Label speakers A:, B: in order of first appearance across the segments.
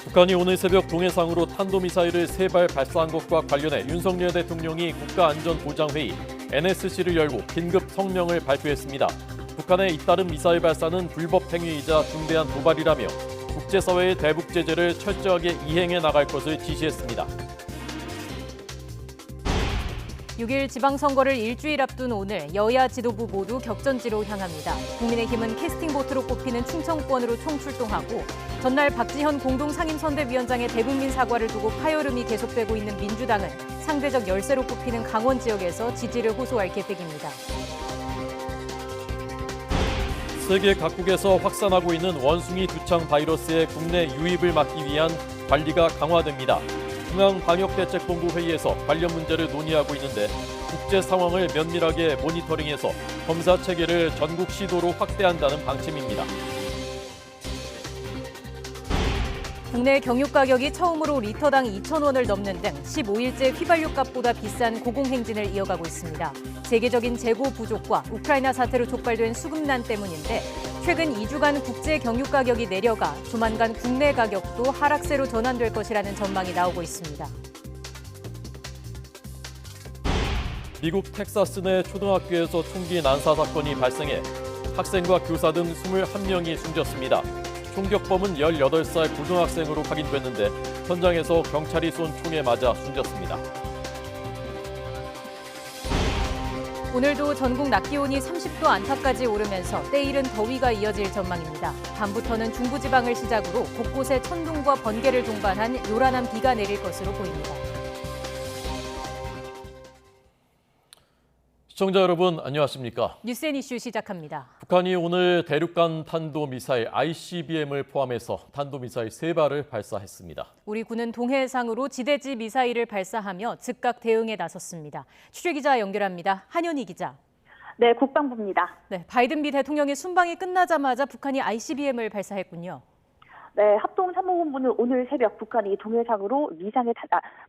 A: 북한이 오늘 새벽 동해상으로 탄도미사일을 3발 발사한 것과 관련해 윤석열 대통령이 국가안전보장회의 NSC를 열고 긴급 성명을 발표했습니다. 북한의 잇따른 미사일 발사는 불법 행위이자 중대한 도발이라며 국제사회의 대북 제재를 철저하게 이행해 나갈 것을 지시했습니다.
B: 6일 지방선거를 일주일 앞둔 오늘 여야 지도부 모두 격전지로 향합니다. 국민의힘은 캐스팅보트로 꼽히는 충청권으로 총출동하고 전날 박지현 공동상임선대위원장의 대국민 사과를 두고 파열음이 계속되고 있는 민주당은 상대적 열세로 꼽히는 강원 지역에서 지지를 호소할 계획입니다.
A: 세계 각국에서 확산하고 있는 원숭이 두창 바이러스의 국내 유입을 막기 위한 관리가 강화됩니다. 중앙방역대책본부 회의에서 관련 문제를 논의하고 있는데 국제 상황을 면밀하게 모니터링해서 검사 체계를 전국 시도로 확대한다는 방침입니다.
B: 국내 경유 가격이 처음으로 리터당 2,000원을 넘는 등 15일째 휘발유값보다 비싼 고공행진을 이어가고 있습니다. 세계적인 재고 부족과 우크라이나 사태로 촉발된 수급난 때문인데 최근 2주간 국제 경유 가격이 내려가 조만간 국내 가격도 하락세로 전환될 것이라는 전망이 나오고 있습니다.
A: 미국 텍사스 내 초등학교에서 총기 난사 사건이 발생해 학생과 교사 등 21명이 숨졌습니다. 총격범은 18살 고등학생으로 확인됐는데 현장에서 경찰이 쏜 총에 맞아 숨졌습니다.
B: 오늘도 전국 낮 기온이 30도 안팎까지 오르면서 때이른 더위가 이어질 전망입니다. 밤부터는 중부지방을 시작으로 곳곳에 천둥과 번개를 동반한 요란한 비가 내릴 것으로 보입니다.
A: 시청자 여러분 안녕하십니까?
B: 뉴스앤 이슈 시작합니다.
A: 북한이 오늘 대륙간 탄도미사일 ICBM을 포함해서 탄도미사일 3발을 발사했습니다.
B: 우리 군은 동해상으로 지대지 미사일을 발사하며 즉각 대응에 나섰습니다. 취재기자 연결합니다. 한현희 기자.
C: 네, 국방부입니다.
B: 네, 바이든 미 대통령의 순방이 끝나자마자 북한이 ICBM을 발사했군요.
C: 네, 합동参謀본부는 오늘 새벽 북한이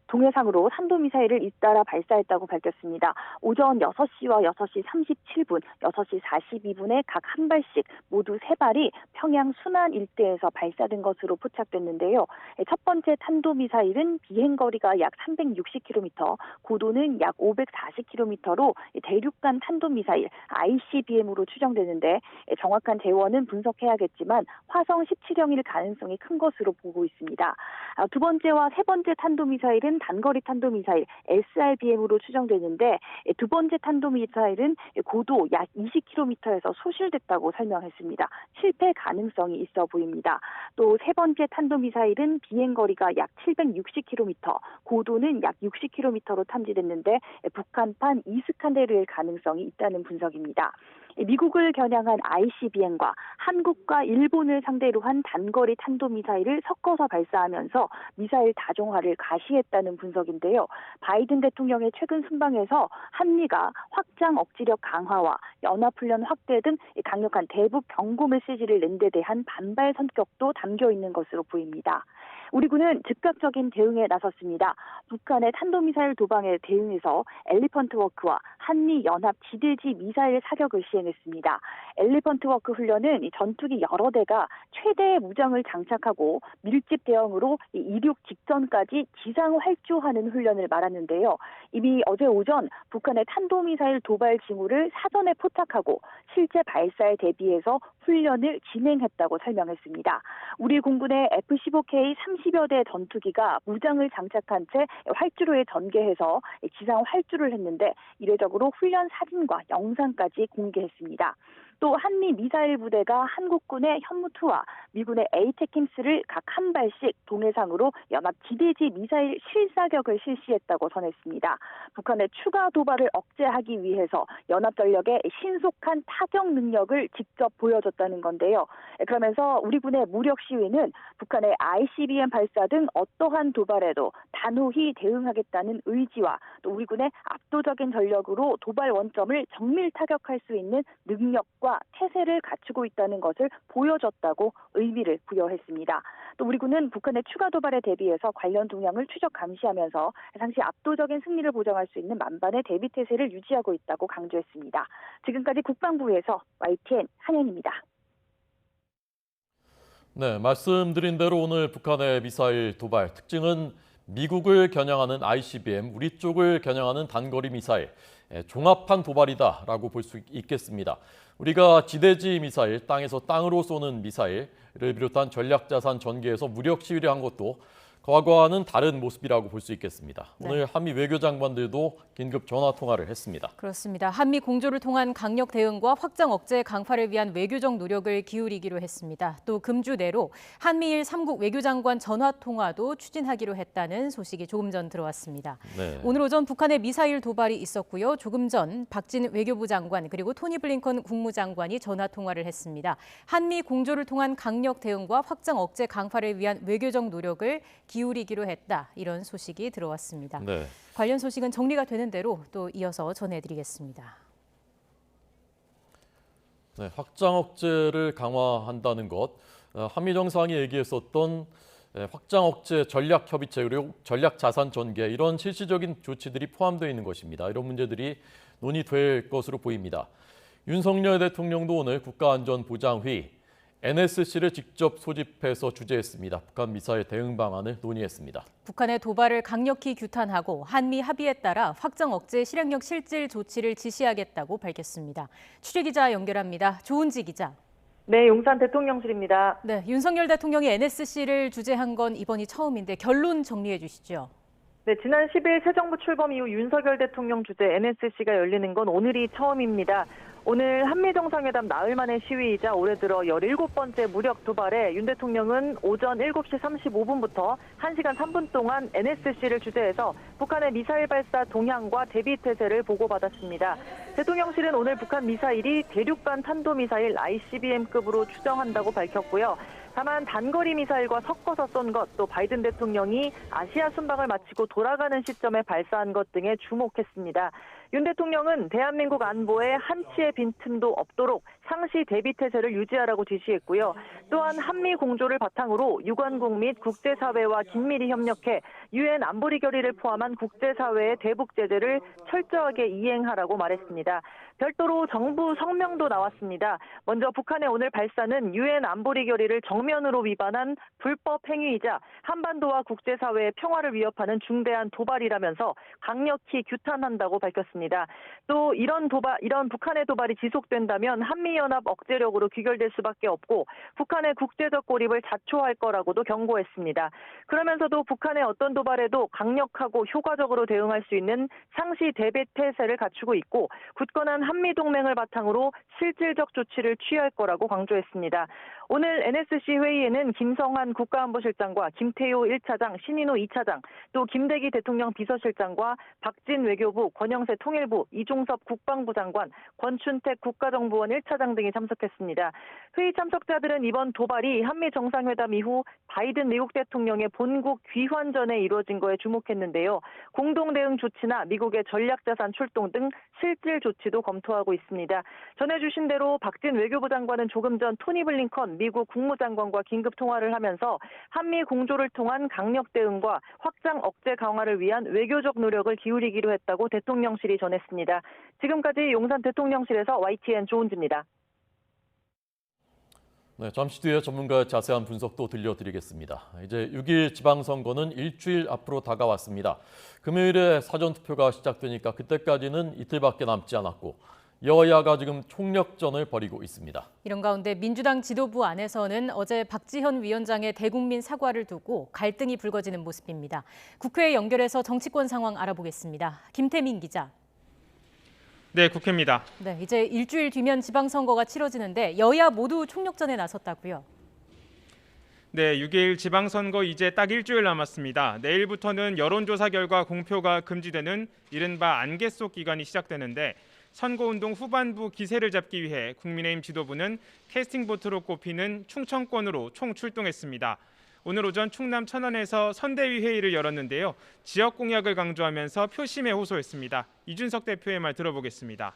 C: 동해상으로 탄도미사일을 잇따라 발사했다고 밝혔습니다. 오전 6시와 6시 37분, 6시 42분에 각 한 발씩 모두 3발이 평양 순안 일대에서 발사된 것으로 포착됐는데요. 첫 번째 탄도미사일은 비행거리가 약 360km, 고도는 약 540km로 대륙간 탄도미사일 ICBM으로 추정되는데 정확한 재원은 분석해야겠지만 화성 17형일 가능성이 큰 것으로 보고 있습니다. 두 번째와 세 번째 탄도미사일은 단거리 탄도미사일 SRBM으로 추정되는데 두 번째 탄도미사일은 고도 약 20km에서 소실됐다고 설명했습니다. 실패 가능성이 있어 보입니다. 또 세 번째 탄도미사일은 비행거리가 약 760km, 고도는 약 60km로 탐지됐는데 북한판 이스칸데르일 가능성이 있다는 분석입니다. 미국을 겨냥한 ICBM과 한국과 일본을 상대로 한 단거리 탄도미사일을 섞어서 발사하면서 미사일 다종화를 가시했다는 분석인데요. 바이든 대통령의 최근 순방에서 한미가 확장 억지력 강화와 연합훈련 확대 등 강력한 대북 경고 메시지를 낸 데 대한 반발 성격도 담겨 있는 것으로 보입니다. 우리 군은 즉각적인 대응에 나섰습니다. 북한의 탄도미사일 도방에 대응해서 엘리펀트 워크와 한미연합 지대지 미사일 사격을 시행했습니다. 엘리펀트 워크 훈련은 전투기 여러 대가 최대의 무장을 장착하고 밀집 대응으로 이륙 직전까지 지상 활주하는 훈련을 말하는데요. 이미 어제 오전 북한의 탄도미사일 도발 징후를 사전에 포착하고 실제 발사에 대비해서 훈련을 진행했다고 설명했습니다. 우리 공군의 F-15K 30여 대 전투기가 무장을 장착한 채 활주로에 전개해서 지상 활주를 했는데 이례적으로 훈련 사진과 영상까지 공개했습니다. 또 한미 미사일 부대가 한국군의 현무2와 미군의 에이테킴스를 각 한 발씩 동해상으로 연합 지대지 미사일 실사격을 실시했다고 전했습니다. 북한의 추가 도발을 억제하기 위해서 연합전력의 신속한 타격 능력을 직접 보여줬다는 건데요. 그러면서 우리 군의 무력 시위는 북한의 ICBM 발사 등 어떠한 도발에도 단호히 대응하겠다는 의지와 또 우리 군의 압도적인 전력으로 도발 원점을 정밀 타격할 수 있는 능력과 태세를 갖추고 있다는 것을 보여줬다고 의미를 부여했습니다. 또 우리 군은 북한의 추가 도발에 대비해서 관련 동향을 추적 감시하면서 당시 압도적인 승리를 보장할 수 있는 만반의 대비 태세를 유지하고 있다고 강조했습니다. 지금까지 국방부에서 YTN 한현입니다.
A: 네, 말씀드린 대로 오늘 북한의 미사일 도발 특징은 미국을 겨냥하는 ICBM, 우리 쪽을 겨냥하는 단거리 미사일, 종합한 도발이다라고 볼 수 있겠습니다. 우리가 지대지 미사일, 땅에서 땅으로 쏘는 미사일을 비롯한 전략자산 전개에서 무력 시위를 한 것도 과거와는 다른 모습이라고 볼 수 있겠습니다.
B: 네.
A: 오늘 한미 외교장관들도 긴급 전화 통화를 했습니다.
B: 그렇습니다. 한미 공조를 통한 강력 대응과 확장 억제 강화를 위한 외교적 노력을 기울이기로 했습니다. 또 금주 내로 한미일 3국 외교장관 전화 통화도 추진하기로 했다는 소식이 조금 전 들어왔습니다.
A: 네.
B: 오늘 오전 북한의 미사일 도발이 있었고요. 조금 전 박진 외교부 장관 그리고 토니 블링컨 국무장관이 전화 통화를 했습니다. 한미 공조를 통한 강력 대응과 확장 억제 강화를 위한 외교적 노력을 기울이기로 했다. 이런 소식이 들어왔습니다.
A: 네.
B: 관련 소식은 정리가 되는 대로 또 이어서 전해드리겠습니다.
A: 네, 확장 억제를 강화한다는 것, 한미 정상이 얘기했었던 확장 억제 전략 협의체 그리고 전략 자산 전개 이런 실질적인 조치들이 포함되어 있는 것입니다. 이런 문제들이 논의될 것으로 보입니다. 윤석열 대통령도 오늘 국가안전보장회의 NSC를 직접 소집해서 주재했습니다. 북한 미사일 대응 방안을 논의했습니다.
B: 북한의 도발을 강력히 규탄하고 한미 합의에 따라 확장 억제 실행력 실질 조치를 지시하겠다고 밝혔습니다. 취재기자 연결합니다. 조은지 기자.
C: 네, 용산 대통령실입니다.
B: 네, 윤석열 대통령이 NSC를 주재한 건 이번이 처음인데 결론 정리해 주시죠.
C: 네, 지난 10일 새 정부 출범 이후 윤석열 대통령 주재 NSC가 열리는 건 오늘이 처음입니다. 오늘 한미정상회담 나흘 만의 시위이자 올해 들어 17번째 무력 도발에 윤 대통령은 오전 7시 35분부터 1시간 3분 동안 NSC를 주재해서 북한의 미사일 발사 동향과 대비 태세를 보고받았습니다. 대통령실은 오늘 북한 미사일이 대륙간 탄도미사일 ICBM급으로 추정한다고 밝혔고요. 다만 단거리 미사일과 섞어서 쏜 것, 또 바이든 대통령이 아시아 순방을 마치고 돌아가는 시점에 발사한 것 등에 주목했습니다. 윤 대통령은 대한민국 안보에 한치의 빈틈도 없도록 상시 대비 태세를 유지하라고 지시했고요. 또한 한미 공조를 바탕으로 유관국 및 국제사회와 긴밀히 협력해 유엔 안보리 결의를 포함한 국제사회의 대북 제재를 철저하게 이행하라고 말했습니다. 별도로 정부 성명도 나왔습니다. 먼저 북한의 오늘 발사는 유엔 안보리 결의를 정면으로 위반한 불법 행위이자 한반도와 국제사회의 평화를 위협하는 중대한 도발이라면서 강력히 규탄한다고 밝혔습니다. 또 이런 북한의 도발이 지속된다면 한미연합 억제력으로 귀결될 수밖에 없고 북한의 국제적 고립을 자초할 거라고도 경고했습니다. 그러면서도 북한의 어떤 도발에도 강력하고 효과적으로 대응할 수 있는 상시 대비 태세를 갖추고 있고 굳건한 한미동맹을 바탕으로 실질적 조치를 취할 거라고 강조했습니다. 오늘 NSC 회의에는 김성한 국가안보실장과 김태효 1차장, 신인호 2차장, 또 김대기 대통령 비서실장과 박진 외교부, 권영세 통일부, 이종섭 국방부 장관, 권춘택 국가정보원 1차장 등이 참석했습니다. 회의 참석자들은 이번 도발이 한미 정상회담 이후 바이든 미국 대통령의 본국 귀환 전에 이루어진 거에 주목했는데요. 공동대응 조치나 미국의 전략자산 출동 등 실질 조치도 검토하고 있습니다. 전해주신 대로 박진 외교부 장관은 조금 전 토니 블링컨 미국 국무장관과 긴급 통화를 하면서 한미 공조를 통한 강력 대응과 확장 억제 강화를 위한 외교적 노력을 기울이기로 했다고 대통령실이 전했습니다. 지금까지 용산 대통령실에서 YTN 조은지입니다.
A: 네, 잠시 뒤에 전문가의 자세한 분석도 들려드리겠습니다. 이제 6일 지방선거는 일주일 앞으로 다가왔습니다. 금요일에 사전투표가 시작되니까 그때까지는 이틀밖에 남지 않았고 여야가 지금 총력전을 벌이고 있습니다.
B: 이런 가운데 민주당 지도부 안에서는 어제 박지현 위원장의 대국민 사과를 두고 갈등이 불거지는 모습입니다. 국회에 연결해서 정치권 상황 알아보겠습니다. 김태민 기자.
D: 네, 국회입니다.
B: 네, 이제 일주일 뒤면 지방선거가 치러지는데 여야 모두 총력전에 나섰다고요?
D: 네, 6일 지방선거 이제 딱 일주일 남았습니다. 내일부터는 여론조사 결과 공표가 금지되는 이른바 안개 속 기간이 시작되는데 선거운동 후반부 기세를 잡기 위해 국민의힘 지도부는 캐스팅 보트로 꼽히는 충청권으로 총출동했습니다. 오늘 오전 충남 천안에서 선대위 회의를 열었는데요. 지역 공약을 강조하면서 표심에 호소했습니다. 이준석 대표의 말 들어보겠습니다.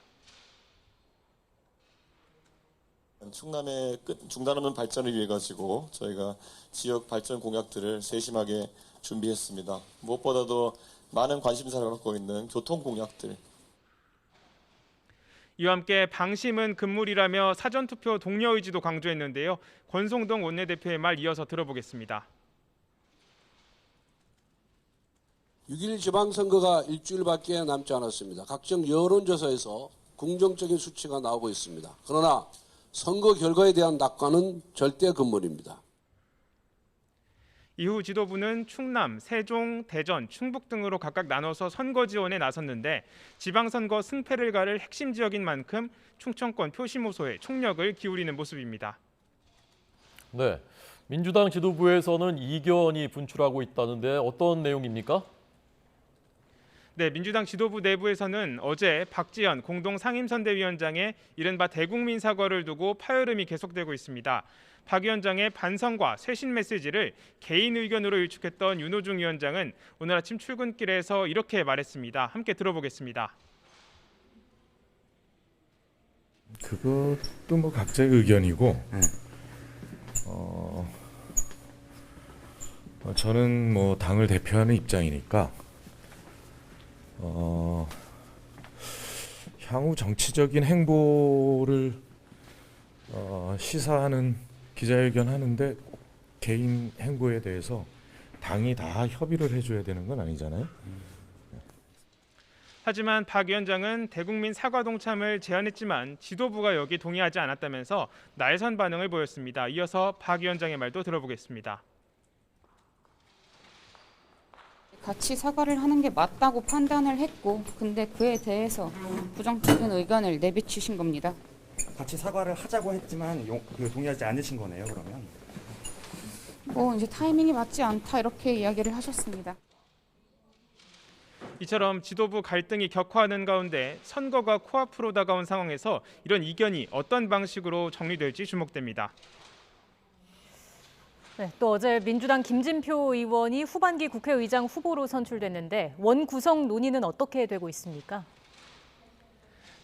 E: 충남의 중단 없는 발전을 위해 가지고 저희가 지역 발전 공약들을 세심하게 준비했습니다. 무엇보다도 많은 관심사를 갖고 있는 교통 공약들.
D: 이와 함께 방심은 금물이라며 사전투표 독려 의지도 강조했는데요. 권성동 원내대표의 말 이어서 들어보겠습니다.
F: 6일 지방선거가 일주일밖에 남지 않았습니다. 각종 여론조사에서 긍정적인 수치가 나오고 있습니다. 그러나 선거 결과에 대한 낙관은 절대 금물입니다.
D: 이후 지도부는 충남, 세종, 대전, 충북 등으로 각각 나눠서 선거 지원에 나섰는데 지방선거 승패를 가를 핵심 지역인 만큼 충청권 표심호소에 총력을 기울이는 모습입니다.
A: 네, 민주당 지도부에서는 이견이 분출하고 있다는데 어떤 내용입니까?
D: 네, 민주당 지도부 내부에서는 어제 박지원 공동 상임선대위원장의 이른바 대국민 사과를 두고 파열음이 계속되고 있습니다. 박 위원장의 반성과 쇄신 메시지를 개인 의견으로 일축했던 윤호중 위원장은 오늘 아침 출근길에서 이렇게 말했습니다. 함께 들어보겠습니다.
G: 그것도 뭐 각자의 의견이고, 저는 뭐 당을 대표하는 입장이니까 향후 정치적인 행보를 시사하는 기자회견 하는데 개인 행보에 대해서 당이 다 협의를 해줘야 되는 건 아니잖아요.
D: 하지만 박 위원장은 대국민 사과 동참을 제안했지만 지도부가 여기 동의하지 않았다면서 날선 반응을 보였습니다. 이어서 박 위원장의 말도 들어보겠습니다.
H: 같이 사과를 하는 게 맞다고 판단을 했고, 근데 그에 대해서 부정적인 의견을 내비치신 겁니다.
I: 같이 사과를 하자고 했지만 동의하지 않으신 거네요, 그러면?
H: 뭐 이제 타이밍이 맞지 않다 이렇게 이야기를 하셨습니다.
D: 이처럼 지도부 갈등이 격화하는 가운데 선거가 코앞으로 다가온 상황에서 이런 이견이 어떤 방식으로 정리될지 주목됩니다.
B: 네, 또 어제 민주당 김진표 의원이 후반기 국회의장 후보로 선출됐는데 원 구성 논의는 어떻게 되고 있습니까?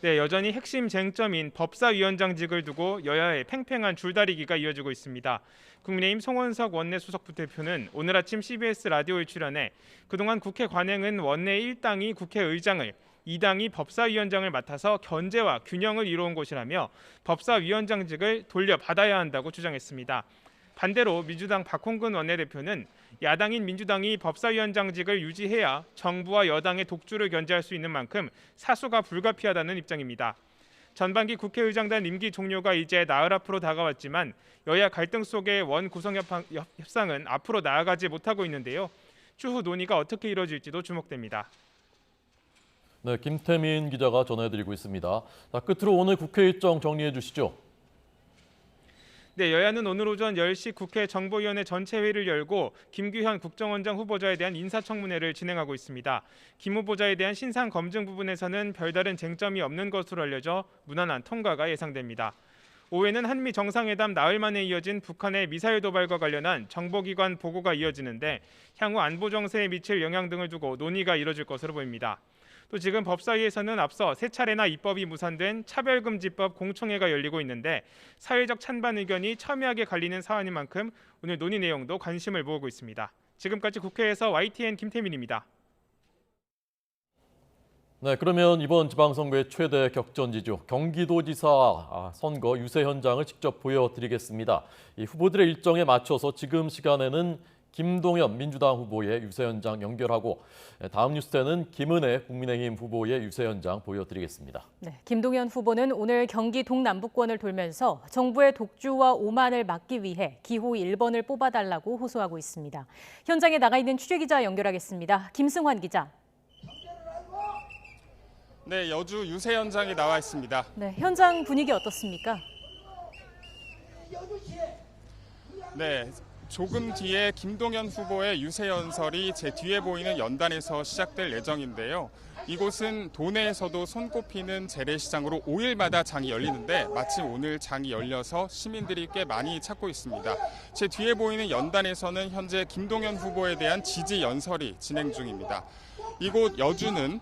D: 네, 여전히 핵심 쟁점인 법사위원장직을 두고 여야의 팽팽한 줄다리기가 이어지고 있습니다. 국민의힘 송원석 원내 수석 부대표는 오늘 아침 CBS 라디오에 출연해 그동안 국회 관행은 원내 1당이 국회의장을, 2당이 법사위원장을 맡아서 견제와 균형을 이루어온 것이라며 법사위원장직을 돌려받아야 한다고 주장했습니다. 반대로 민주당 박홍근 원내대표는 야당인 민주당이 법사위원장직을 유지해야 정부와 여당의 독주를 견제할 수 있는 만큼 사수가 불가피하다는 입장입니다. 전반기 국회의장단 임기 종료가 이제 나흘 앞으로 다가왔지만 여야 갈등 속의 원 구성 협상은 앞으로 나아가지 못하고 있는데요. 추후 논의가 어떻게 이뤄질지도 주목됩니다.
A: 네, 김태민 기자가 전해드리고 있습니다. 자, 끝으로 오늘 국회 일정 정리해 주시죠.
D: 네, 여야는 오늘 오전 10시 국회 정보위원회 전체 회의를 열고 김규현 국정원장 후보자에 대한 인사청문회를 진행하고 있습니다. 김 후보자에 대한 신상 검증 부분에서는 별다른 쟁점이 없는 것으로 알려져 무난한 통과가 예상됩니다. 오후에는 한미 정상회담 나흘 만에 이어진 북한의 미사일 도발과 관련한 정보기관 보고가 이어지는데 향후 안보 정세에 미칠 영향 등을 두고 논의가 이뤄질 것으로 보입니다. 또 지금 법사위에서는 앞서 세 차례나 입법이 무산된 차별금지법 공청회가 열리고 있는데 사회적 찬반 의견이 첨예하게 갈리는 사안인 만큼 오늘 논의 내용도 관심을 모으고 있습니다. 지금까지 국회에서 YTN 김태민입니다.
A: 네, 그러면 이번 지방선거의 최대 격전지죠. 경기도지사 선거 유세 현장을 직접 보여드리겠습니다. 이 후보들의 일정에 맞춰서 지금 시간에는 김동연 민주당 후보의 유세 현장 연결하고 다음 뉴스에는 김은혜 국민의힘 후보의 유세 현장 보여드리겠습니다.
B: 네, 김동연 후보는 오늘 경기 동남부권을 돌면서 정부의 독주와 오만을 막기 위해 기호 1번을 뽑아달라고 호소하고 있습니다. 현장에 나가 있는 취재기자 연결하겠습니다. 김승환 기자.
J: 네, 여주 유세 현장에 나와 있습니다.
B: 네, 현장 분위기 어떻습니까?
J: 네, 조금 뒤에 김동연 후보의 유세 연설이 제 뒤에 보이는 연단에서 시작될 예정인데요. 이곳은 도내에서도 손꼽히는 재래시장으로 5일마다 장이 열리는데 마침 오늘 장이 열려서 시민들이 꽤 많이 찾고 있습니다. 제 뒤에 보이는 연단에서는 현재 김동연 후보에 대한 지지 연설이 진행 중입니다. 이곳 여주는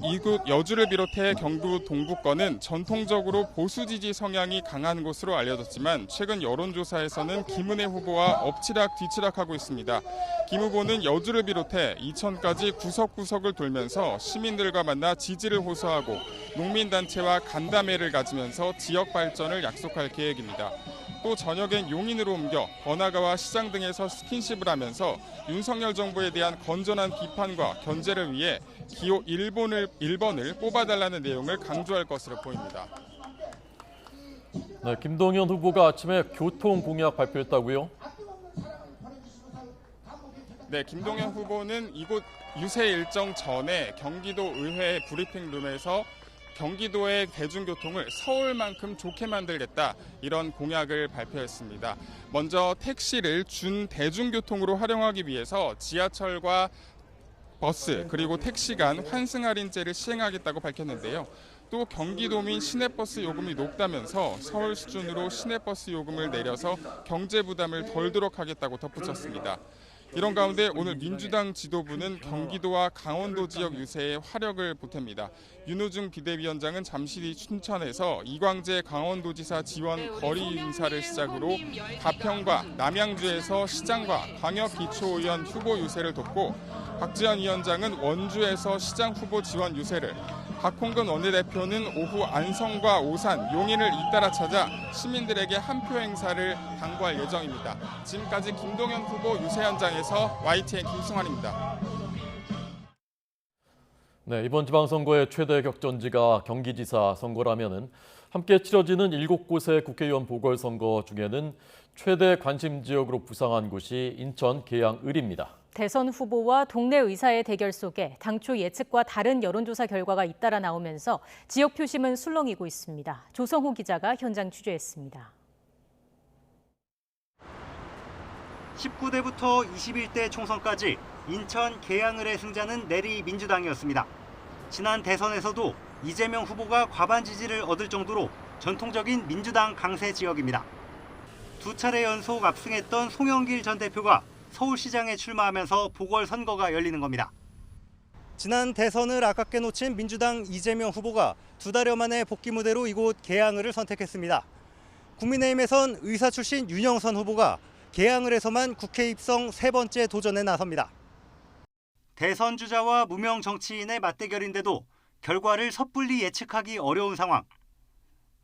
J: 이곳 여주를 비롯해 경북 동부권은 전통적으로 보수 지지 성향이 강한 곳으로 알려졌지만 최근 여론조사에서는 김은혜 후보와 엎치락뒤치락하고 있습니다. 김 후보는 여주를 비롯해 이천까지 구석구석을 돌면서 시민들과 만나 지지를 호소하고 농민단체와 간담회를 가지면서 지역 발전을 약속할 계획입니다. 또 저녁엔 용인으로 옮겨 번화가와 시장 등에서 스킨십을 하면서 윤석열 정부에 대한 건전한 비판과 견제를 위해 기호 1번을 뽑아달라는 내용을 강조할 것으로 보입니다.
A: 네, 김동연 후보가 아침에 교통 공약 발표했다고요?
J: 네, 김동연 후보는 이곳 유세 일정 전에 경기도 의회 브리핑룸에서 경기도의 대중교통을 서울만큼 좋게 만들겠다, 이런 공약을 발표했습니다. 먼저 택시를 준 대중교통으로 활용하기 위해서 지하철과 버스 그리고 택시 간 환승 할인제를 시행하겠다고 밝혔는데요. 또 경기도민 시내버스 요금이 높다면서 서울 수준으로 시내버스 요금을 내려서 경제 부담을 덜도록 하겠다고 덧붙였습니다. 이런 가운데 오늘 민주당 지도부는 경기도와 강원도 지역 유세에 화력을 보탭니다. 윤호중 비대위원장은 잠시 뒤 춘천에서 이광재 강원도지사 지원 거리 인사를 시작으로 가평과 남양주에서 시장과 광역기초의원 후보 유세를 돕고, 박지원 위원장은 원주에서 시장 후보 지원 유세를, 박홍근 원내대표는 오후 안성과 오산, 용인을 잇따라 찾아 시민들에게 한 표 행사를 당부할 예정입니다. 지금까지 김동연 후보 유세 현장에서 YTN 김승환입니다.
A: 네, 이번 지방선거의 최대 격전지가 경기지사 선거라면은 함께 치러지는 7곳의 국회의원 보궐선거 중에는 최대 관심 지역으로 부상한 곳이 인천 계양을입니다.
B: 대선 후보와 동네 의사의 대결 속에 당초 예측과 다른 여론조사 결과가 잇따라 나오면서 지역 표심은 술렁이고 있습니다. 조성호 기자가 현장 취재했습니다.
I: 19대부터 21대 총선까지 인천 계양을의 승자는 내리 민주당이었습니다. 지난 대선에서도 이재명 후보가 과반 지지를 얻을 정도로 전통적인 민주당 강세 지역입니다. 두 차례 연속 압승했던 송영길 전 대표가 서울시장에 출마하면서 보궐선거가 열리는 겁니다. 지난 대선을 아깝게 놓친 민주당 이재명 후보가 두 달여 만에 복귀 무대로 이곳 계양을을 선택했습니다. 국민의힘에선 의사 출신 윤영선 후보가 계양을에서만 국회 입성 3번째 도전에 나섭니다. 대선 주자와 무명 정치인의 맞대결인데도 결과를 섣불리 예측하기 어려운 상황.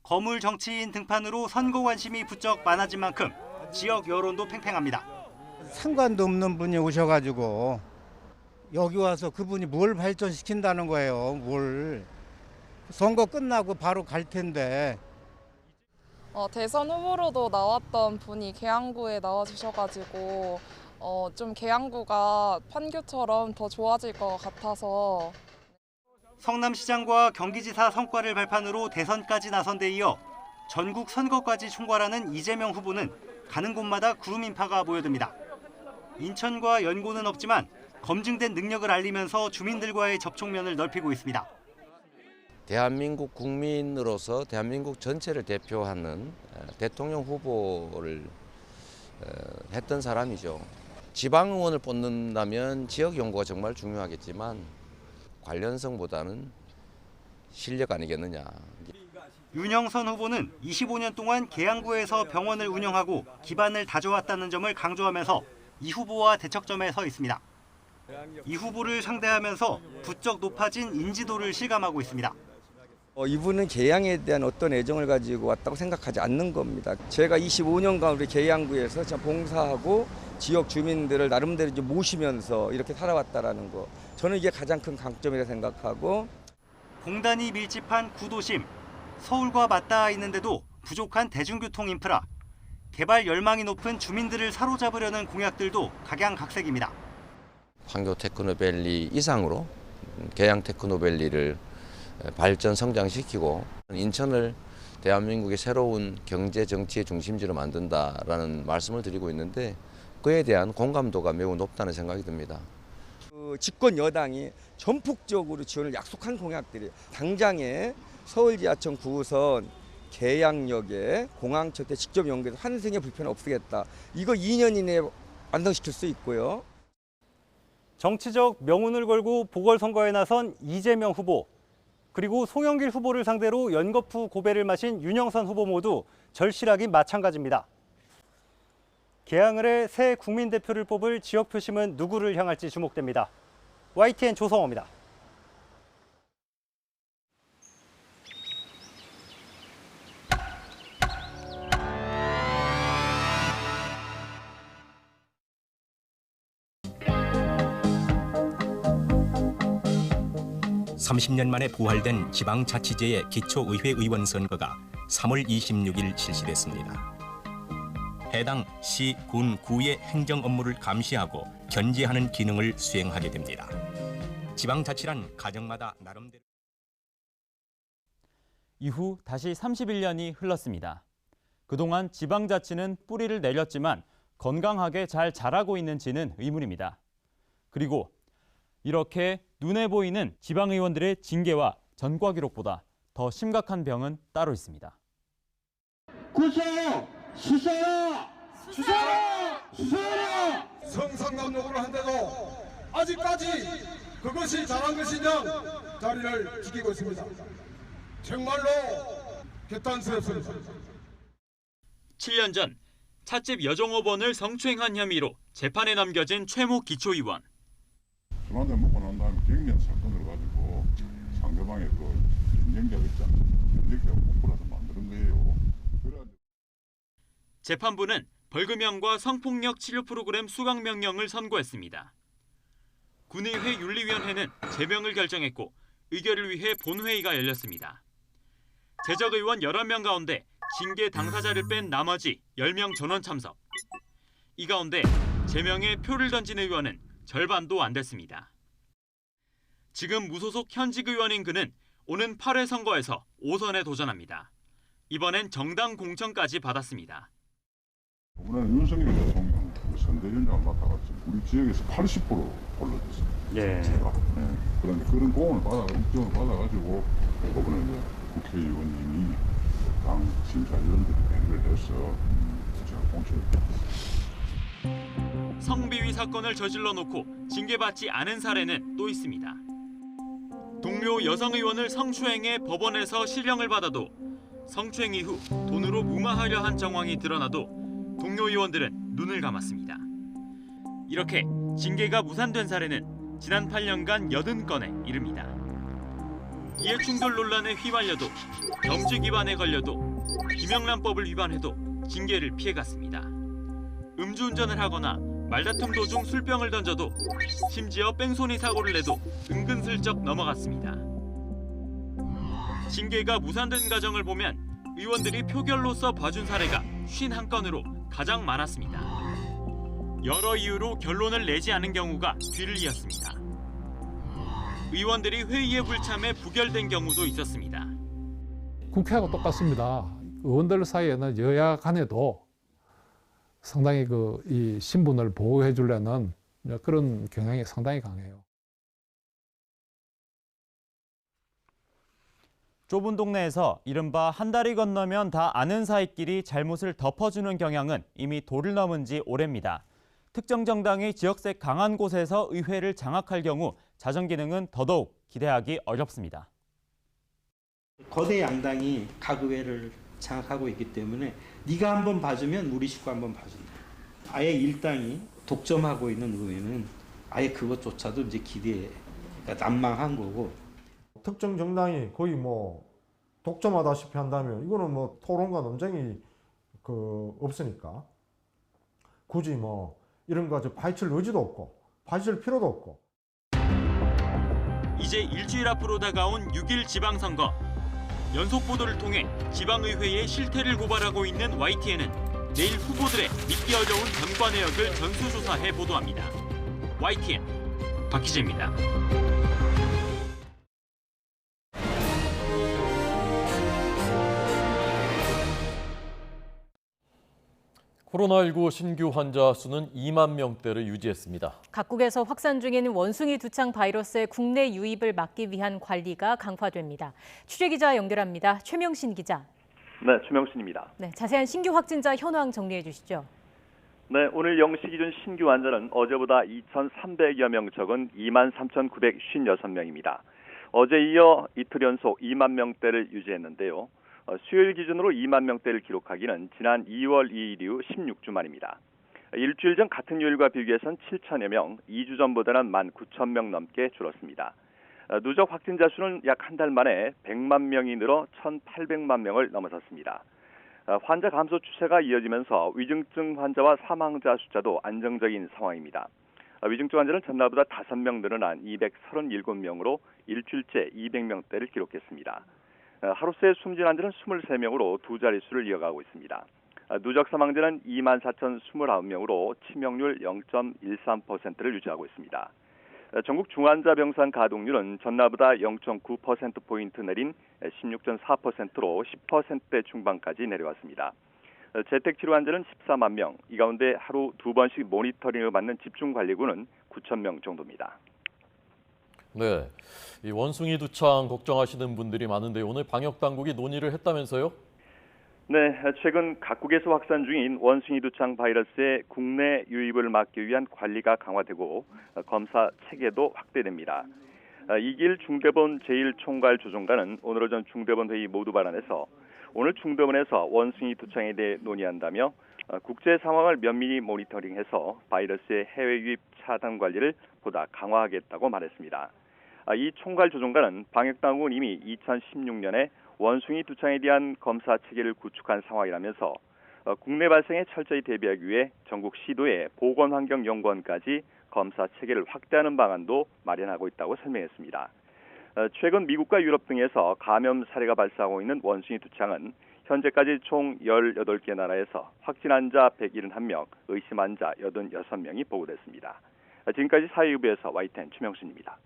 I: 거물 정치인 등판으로 선거 관심이 부쩍 많아진 만큼 지역 여론도 팽팽합니다.
K: 상관도 없는 분이 오셔가지고 여기 와서 그분이 뭘 발전시킨다는 거예요. 뭘. 선거 끝나고 바로 갈 텐데.
L: 대선 후보로도 나왔던 분이 계양구에 나와주셔가지고 좀 계양구가 판교처럼 더 좋아질 것 같아서.
I: 성남시장과 경기지사 성과를 발판으로 대선까지 나선 데 이어 전국 선거까지 총괄하는 이재명 후보는 가는 곳마다 구름 인파가 모여듭니다. 인천과 연고는 없지만 검증된 능력을 알리면서 주민들과의 접촉면을 넓히고 있습니다.
M: 대한민국 국민으로서 대한민국 전체를 대표하는 대통령 후보를 했던 사람이죠. 지방의원을 뽑는다면 지역 연구가 정말 중요하겠지만 관련성보다는 실력 아니겠느냐.
I: 윤영선 후보는 25년 동안 계양구에서 병원을 운영하고 기반을 다져왔다는 점을 강조하면서 이 후보와 대척점에 서 있습니다. 이 후보를 상대하면서 부쩍 높아진 인지도를 실감하고 있습니다.
N: 이분은 계양에 대한 어떤 애정을 가지고 왔다고 생각하지 않는 겁니다. 제가 25년간 우리 계양구에서 봉사하고 지역 주민들을 나름대로 이제 모시면서 이렇게 살아왔다라는 거. 저는 이게 가장 큰 강점이라고 생각하고.
I: 공단이 밀집한 구도심, 서울과 맞닿아 있는데도 부족한 대중교통 인프라, 개발 열망이 높은 주민들을 사로잡으려는 공약들도 각양각색입니다.
M: 판교 테크노밸리 이상으로 계양 테크노밸리를 발전 성장시키고 인천을 대한민국의 새로운 경제 정치의 중심지로 만든다라는 말씀을 드리고 있는데 그에 대한 공감도가 매우 높다는 생각이 듭니다.
N: 집권 여당이 전폭적으로 지원을 약속한 공약들이 당장에 서울 지하철 9호선 계양역에 공항철도에 직접 연결해서 환승의 불편을 없애겠다. 이거 2년 이내에 완성시킬 수 있고요.
O: 정치적 명운을 걸고 보궐선거에 나선 이재명 후보, 그리고 송영길 후보를 상대로 연거푸 고배를 마신 윤영선 후보 모두 절실하긴 마찬가지입니다. 개항을 해 새 국민대표를 뽑을 지역표심은 누구를 향할지 주목됩니다. YTN 조성호입니다.
P: (30년) 만에 부활된 지방자치제의 기초의회 의원 선거가 3월 26일 실시됐습니다. 해당 시, 군, 구의 행정 업무를 감시하고 견제하는 기능을 수행하게 됩니다. 지방자치란 가정마다 나름대로.
Q: 이후 다시 31년이 흘렀습니다. 그동안 지방자치는 뿌리를 내렸지만 건강하게 잘 자라고 있는지는 의문입니다. 그리고 이렇게 눈에 보이는 지방의원들의 징계와 전과 기록보다 더 심각한 병은 따로 있습니다.
R: 구속! 수사라! 수사라! 수사라!
S: 성상납력으로 한데도 아직까지 그것이 잘한 것이냐 자리를 지키고 있습니다. 정말로 개탄스럽습니다.
T: 7년 전 찻집 여종업원을 성추행한 혐의로 재판에 넘겨진 최모 기초의원.
U: 술 한잔 먹고 난 다음에 경미한 사건을 가지고 상대방의 그 경쟁자가 있잖아요. 경쟁자가 목불아서 만드는 거예요.
T: 재판부는 벌금형과 성폭력 치료 프로그램 수강 명령을 선고했습니다. 군의회 윤리위원회는 제명을 결정했고 의결을 위해 본회의가 열렸습니다. 재적 의원 11명 가운데 징계 당사자를 뺀 나머지 10명 전원 참석. 이 가운데 제명에 표를 던진 의원은 절반도 안 됐습니다. 지금 무소속 현직 의원인 그는 오는 8회 선거에서 5선에 도전합니다. 이번엔 정당 공천까지 받았습니다.
U: 이번에는 윤석열 대통령 선대위원장을 맡아가지고 우리 지역에서 80% 올라졌어요.
O: 예.
U: 제가. 네. 그런데 그런 공을 입증을 받아가지고 이번에 이제 국회의원님이 당 심사위원들이 배려를 해서 제가 공천을 받았어요.
T: 성비위 사건을 저질러 놓고 징계받지 않은 사례는 또 있습니다. 동료 여성 의원을 성추행해 법원에서 실형을 받아도 성추행 이후 돈으로 무마하려 한 정황이 드러나도 동료 의원들은 눈을 감았습니다. 이렇게 징계가 무산된 사례는 지난 8년간 80건에 이릅니다. 이해충돌 논란에 휘말려도 겸직 위반에 걸려도 김영란법을 위반해도 징계를 피해갔습니다. 음주운전을 하거나 말다툼 도중 술병을 던져도 심지어 뺑소니 사고를 내도 은근슬쩍 넘어갔습니다. 징계가 무산된 과정을 보면 의원들이 표결로서 봐준 사례가 51건으로 가장 많았습니다. 여러 이유로 결론을 내지 않은 경우가 뒤를 이었습니다. 의원들이 회의에 불참해 부결된 경우도 있었습니다.
V: 국회하고 똑같습니다. 의원들 사이에는 여야 간에도 상당히 이 신분을 보호해 주려는 그런 경향이 상당히 강해요.
Q: 좁은 동네에서 이른바 한 다리 건너면 다 아는 사이끼리 잘못을 덮어주는 경향은 이미 도를 넘은 지 오래입니다. 특정 정당이 지역색 강한 곳에서 의회를 장악할 경우 자정 기능은 더더욱 기대하기 어렵습니다.
W: 거대 양당이 각 의회를 장악하고 있기 때문에 네가 한번 봐주면 우리 식구 한번 봐준다. 아예 일당이 독점하고 있는 의회는 아예 그것조차도 이제 기대가 난망한 거고.
X: 특정 정당이 거의 독점하다시피 한다면 이거는 토론과 논쟁이 없으니까 굳이 이런 거 파헤칠 의지도 없고 파헤칠 필요도 없고.
T: 이제 일주일 앞으로 다가온 6일 지방선거. 연속 보도를 통해 지방의회의 실태를 고발하고 있는 YTN은 내일 후보들의 믿기 어려운 전과 내역을 전수조사해 보도합니다. YTN 박희재입니다.
A: 코로나19 신규 환자 수는 2만 명대를 유지했습니다.
B: 각국에서 확산 중인 원숭이 두창 바이러스의 국내 유입을 막기 위한 관리가 강화됩니다. 취재기자 연결합니다. 최명신 기자.
Y: 네, 최명신입니다.
B: 네, 자세한 신규 확진자 현황 정리해 주시죠.
C: 네, 오늘 0시 기준 신규 환자는 어제보다 2,300여 명 적은 23,956명입니다. 어제 이어 이틀 연속 2만 명대를 유지했는데요. 수요일 기준으로 2만 명대를 기록하기는 지난 2월 2일 이후 16주 만입니다. 일주일 전 같은 요일과 비교해선 7천여 명, 2주 전보다는 19,000명 넘게 줄었습니다. 누적 확진자 수는 약 한 달 만에 100만 명이 늘어 1,800만 명을 넘어섰습니다. 환자 감소 추세가 이어지면서 위중증 환자와 사망자 숫자도 안정적인 상황입니다. 위중증 환자는 전날보다 5명 늘어난 237명으로 일주일째 200명대를 기록했습니다. 하루 새 숨진 환자는 23명으로 두 자릿수를 이어가고 있습니다. 누적 사망자는 24,029명으로 치명률 0.13%를 유지하고 있습니다. 전국 중환자병상 가동률은 전날보다 0.9%포인트 내린 16.4%로 10%대 중반까지 내려왔습니다. 재택치료 환자는 14만 명, 이 가운데 하루 2번씩 모니터링을 받는 집중관리군은 9,000명 정도입니다.
A: 네, 이 원숭이 두창 걱정하시는 분들이 많은데 오늘 방역당국이 논의를 했다면서요?
C: 네, 최근 각국에서 확산 중인 원숭이 두창 바이러스의 국내 유입을 막기 위한 관리가 강화되고 검사 체계도 확대됩니다. 이길 중대본 제1총괄조정관은 오늘 오전 중대본 회의 모두 발언해서 오늘 중대본에서 원숭이 두창에 대해 논의한다며 국제 상황을 면밀히 모니터링해서 바이러스의 해외 유입 차단 관리를 보다 강화하겠다고 말했습니다. 이 총괄조정관은 방역당국은 이미 2016년에 원숭이 두창에 대한 검사 체계를 구축한 상황이라면서 국내 발생에 철저히 대비하기 위해 전국 시도에 보건환경연구원까지 검사 체계를 확대하는 방안도 마련하고 있다고 설명했습니다. 최근 미국과 유럽 등에서 감염 사례가 발생하고 있는 원숭이 두창은 현재까지 총 18개 나라에서 확진 환자 171명, 의심 환자 86명이 보고됐습니다. 지금까지 사회부에서 YTN 최명순입니다.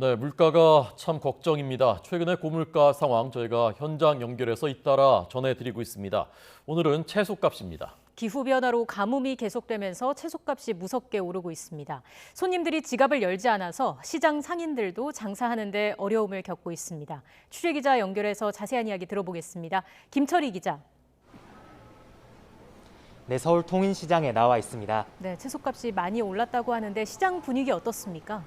A: 네, 물가가 참 걱정입니다. 최근의 고물가 상황 저희가 현장 연결해서 잇따라 전해드리고 있습니다. 오늘은 채소값입니다.
B: 기후변화로 가뭄이 계속되면서 채소값이 무섭게 오르고 있습니다. 손님들이 지갑을 열지 않아서 시장 상인들도 장사하는 데 어려움을 겪고 있습니다. 취재기자 연결해서 자세한 이야기 들어보겠습니다. 김철희 기자.
E: 네, 서울 통인시장에 나와 있습니다.
B: 네, 채소값이 많이 올랐다고 하는데 시장 분위기 어떻습니까?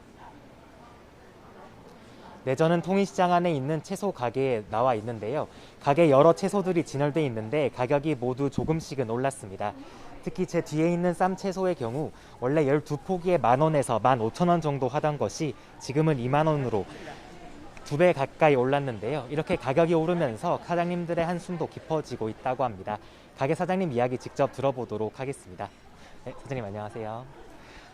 E: 네, 저는 통인시장 안에 있는 채소 가게에 나와 있는데요. 가게 여러 채소들이 진열돼 있는데 가격이 모두 조금씩은 올랐습니다. 특히 제 뒤에 있는 쌈채소의 경우 원래 12포기에 10,000원에서 15,000원 정도 하던 것이 지금은 2만 원으로 2배 가까이 올랐는데요. 이렇게 가격이 오르면서 사장님들의 한숨도 깊어지고 있다고 합니다. 가게 사장님 이야기 직접 들어보도록 하겠습니다. 네, 사장님 안녕하세요.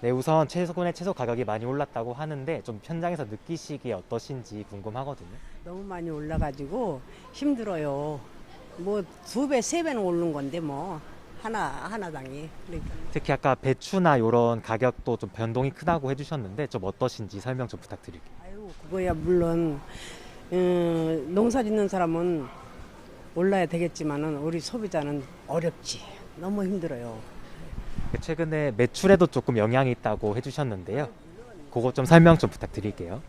E: 네, 우선 채소군의 채소 가격이 많이 올랐다고 하는데 좀 현장에서 느끼시기에 어떠신지 궁금하거든요.
F: 너무 많이 올라가지고 힘들어요. 뭐 2배, 3배는 오르는 건데 뭐 하나당이. 그러니까.
E: 특히 아까 배추나 이런 가격도 좀 변동이 크다고 해주셨는데 좀 어떠신지 설명 좀 부탁드릴게요.
F: 아유, 그거야 물론 농사 짓는 사람은 올라야 되겠지만은 우리 소비자는 어렵지. 너무 힘들어요.
E: 최근에 매출에도 조금 영향이 있다고 해주셨는데요. 그거 좀 설명 좀 부탁드릴게요.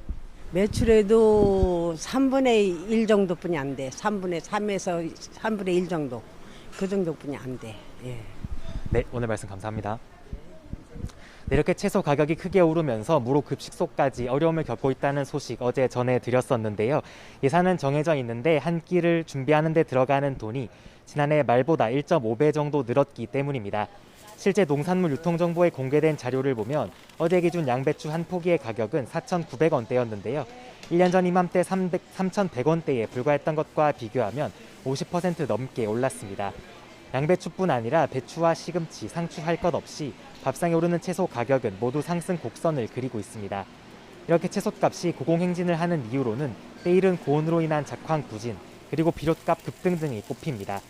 F: 매출에도 3분의 1 정도뿐이 안 돼. 3분의 3에서 3분의 1 정도. 그 정도뿐이 안 돼. 예.
E: 네, 오늘 말씀 감사합니다. 네, 이렇게 채소 가격이 크게 오르면서 무료급식소까지 어려움을 겪고 있다는 소식 어제 전해드렸었는데요. 예산은 정해져 있는데 한 끼를 준비하는 데 들어가는 돈이 지난해 말보다 1.5배 정도 늘었기 때문입니다. 실제 농산물 유통정보에 공개된 자료를 보면 어제 기준 양배추 한 포기의 가격은 4,900원대였는데요. 1년 전 이맘때 3,100원대에 불과했던 것과 비교하면 50% 넘게 올랐습니다. 양배추뿐 아니라 배추와 시금치, 상추 할 것 없이 밥상에 오르는 채소 가격은 모두 상승 곡선을 그리고 있습니다. 이렇게 채소값이 고공행진을 하는 이유로는 때이른 고온으로 인한 작황 부진, 그리고 비료값 급등 등이 꼽힙니다.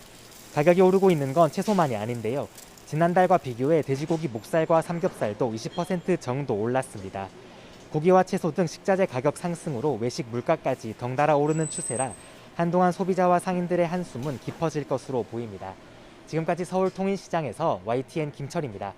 E: 가격이 오르고 있는 건 채소만이 아닌데요. 지난달과 비교해 돼지고기 목살과 삼겹살도 20% 정도 올랐습니다. 고기와 채소 등 식자재 가격 상승으로 외식 물가까지 덩달아 오르는 추세라 한동안 소비자와 상인들의 한숨은 깊어질 것으로 보입니다. 지금까지 서울 통인시장에서 YTN 김철입니다.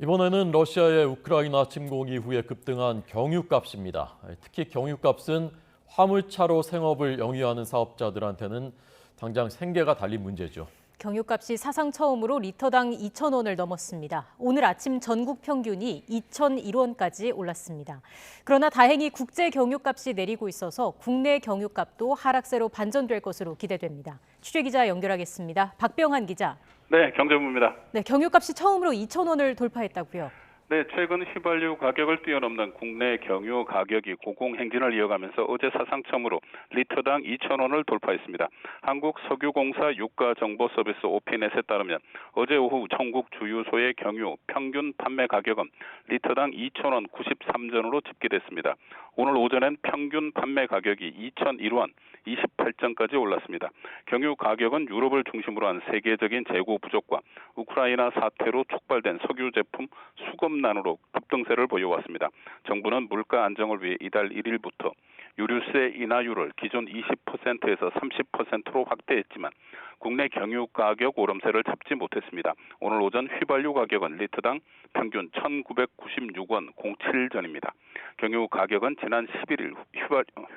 A: 이번에는 러시아의 우크라이나 침공 이후에 급등한 경유값입니다. 특히 경유값은 화물차로 생업을 영위하는 사업자들한테는 당장 생계가 달린 문제죠.
B: 경유값이 사상 처음으로 리터당 2,000원을 넘었습니다. 오늘 아침 전국 평균이 2,001원까지 올랐습니다. 그러나 다행히 국제 경유값이 내리고 있어서 국내 경유값도 하락세로 반전될 것으로 기대됩니다. 취재기자 연결하겠습니다. 박병한 기자.
D: 네, 경제부입니다.
B: 네, 경유값이 처음으로 2,000원을 돌파했다고요.
D: 네, 최근 휘발유 가격을 뛰어넘는 국내 경유 가격이 고공행진을 이어가면서 어제 사상 처음으로 리터당 2,000원을 돌파했습니다. 한국석유공사 유가정보서비스 오피넷에 따르면 어제 오후 전국 주유소의 경유 평균 판매 가격은 리터당 2,000원 93전으로 집계됐습니다. 오늘 오전엔 평균 판매 가격이 2,001원 28전까지 올랐습니다. 경유 가격은 유럽을 중심으로 한 세계적인 재고 부족과 우크라이나 사태로 촉발된 석유 제품 수급난으로 급등세를 보여왔습니다. 정부는 물가 안정을 위해 이달 1일부터 유류세 인하율을 기존 20%에서 30%로 확대했지만 국내 경유 가격 오름세를 잡지 못했습니다. 오늘 오전 휘발유 가격은 리터당 평균 1,996원 07전입니다. 경유 가격은 지난 11일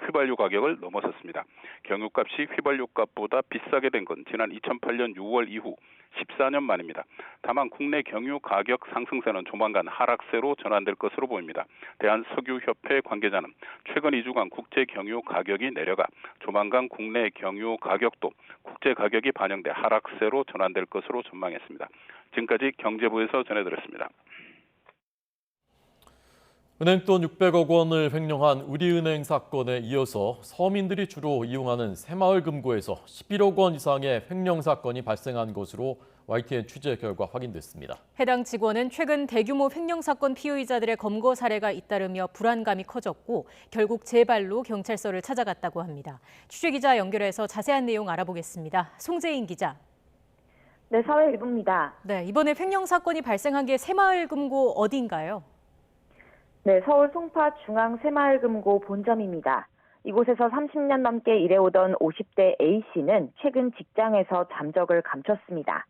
D: 휘발유 가격을 넘어섰습니다. 경유값이 휘발유값보다 비싸게 된 건 지난 2008년 6월 이후 14년 만입니다. 다만 국내 경유 가격 상승세는 조만간 하락세로 전환될 것으로 보입니다. 대한석유협회 관계자는 최근 2주간 국제 경유 가격이 내려가 조만간 국내 경유 가격도 국제 가격이 반영돼 하락세로 전환될 것으로 전망했습니다. 지금까지 경제부에서 전해드렸습니다.
A: 은행돈 600억 원을 횡령한 우리은행 사건에 이어서 서민들이 주로 이용하는 새마을금고에서 11억 원 이상의 횡령 사건이 발생한 것으로 YTN 취재 결과 확인됐습니다.
B: 해당 직원은 최근 대규모 횡령 사건 피의자들의 검거 사례가 잇따르며 불안감이 커졌고 결국 제발로 경찰서를 찾아갔다고 합니다. 취재기자 연결해서 자세한 내용 알아보겠습니다. 송재인 기자.
G: 네, 사회일부입니다.
B: 네, 이번에 횡령 사건이 발생한 게 새마을금고 어디인가요?
G: 네, 서울 송파 중앙새마을금고 본점입니다. 이곳에서 30년 넘게 일해오던 50대 A씨는 최근 직장에서 잠적을 감췄습니다.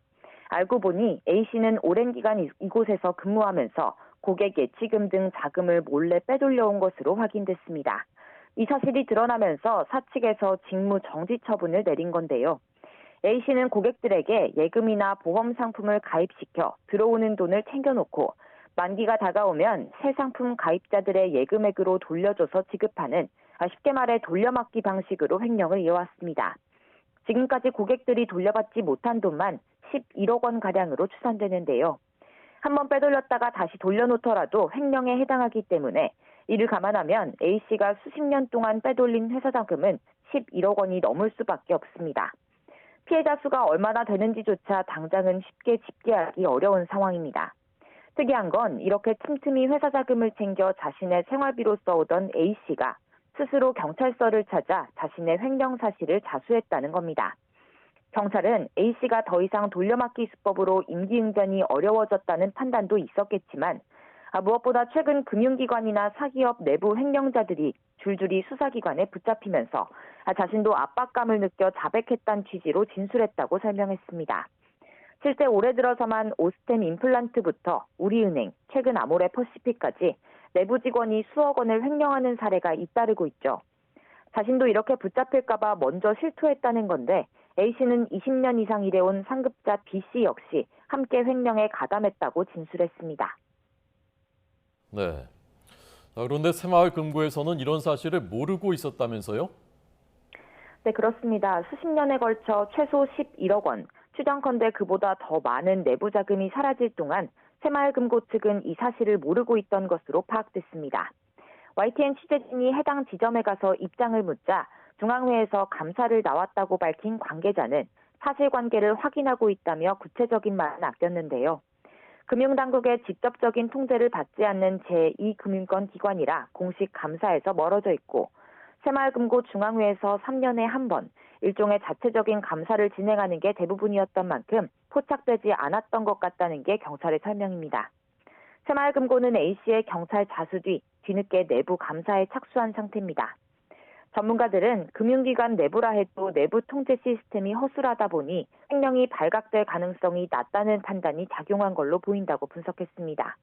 G: 알고 보니 A씨는 오랜 기간 이곳에서 근무하면서 고객 예치금 등 자금을 몰래 빼돌려온 것으로 확인됐습니다. 이 사실이 드러나면서 사측에서 직무 정지 처분을 내린 건데요. A씨는 고객들에게 예금이나 보험 상품을 가입시켜 들어오는 돈을 챙겨놓고 만기가 다가오면 새 상품 가입자들의 예금액으로 돌려줘서 지급하는 쉽게 말해 돌려막기 방식으로 횡령을 이어왔습니다. 지금까지 고객들이 돌려받지 못한 돈만 11억 원가량으로 추산되는데요. 한번 빼돌렸다가 다시 돌려놓더라도 횡령에 해당하기 때문에 이를 감안하면 A씨가 수십 년 동안 빼돌린 회사 자금은 11억 원이 넘을 수밖에 없습니다. 피해자 수가 얼마나 되는지조차 당장은 쉽게 집계하기 어려운 상황입니다. 특이한 건 이렇게 틈틈이 회사 자금을 챙겨 자신의 생활비로 써오던 A씨가 스스로 경찰서를 찾아 자신의 횡령 사실을 자수했다는 겁니다. 경찰은 A씨가 더 이상 돌려막기 수법으로 임기응변이 어려워졌다는 판단도 있었겠지만 무엇보다 최근 금융기관이나 사기업 내부 횡령자들이 줄줄이 수사기관에 붙잡히면서 자신도 압박감을 느껴 자백했다는 취지로 진술했다고 설명했습니다. 실제 올해 들어서만 오스템 임플란트부터 우리은행, 최근 아모레 퍼시픽까지 내부 직원이 수억 원을 횡령하는 사례가 잇따르고 있죠. 자신도 이렇게 붙잡힐까 봐 먼저 실토했다는 건데 A씨는 20년 이상 일해온 상급자 B씨 역시 함께 횡령에 가담했다고 진술했습니다.
A: 네. 그런데 새마을금고에서는 이런 사실을 모르고 있었다면서요?
G: 네, 그렇습니다. 수십 년에 걸쳐 최소 11억 원, 추정컨대 그보다 더 많은 내부 자금이 사라질 동안 새마을금고 측은 이 사실을 모르고 있던 것으로 파악됐습니다. YTN 취재진이 해당 지점에 가서 입장을 묻자 중앙회에서 감사를 나왔다고 밝힌 관계자는 사실관계를 확인하고 있다며 구체적인 말은 아꼈는데요. 금융당국의 직접적인 통제를 받지 않는 제2금융권 기관이라 공식 감사에서 멀어져 있고 새마을금고 중앙회에서 3년에 한 번 일종의 자체적인 감사를 진행하는 게 대부분이었던 만큼 포착되지 않았던 것 같다는 게 경찰의 설명입니다. 새마을금고는 A씨의 경찰 자수 뒤 뒤늦게 내부 감사에 착수한 상태입니다. 전문가들은 금융기관 내부라 해도 내부 통제 시스템이 허술하다 보니 횡령이 발각될 가능성이 낮다는 판단이 작용한 걸로 보인다고 분석했습니다.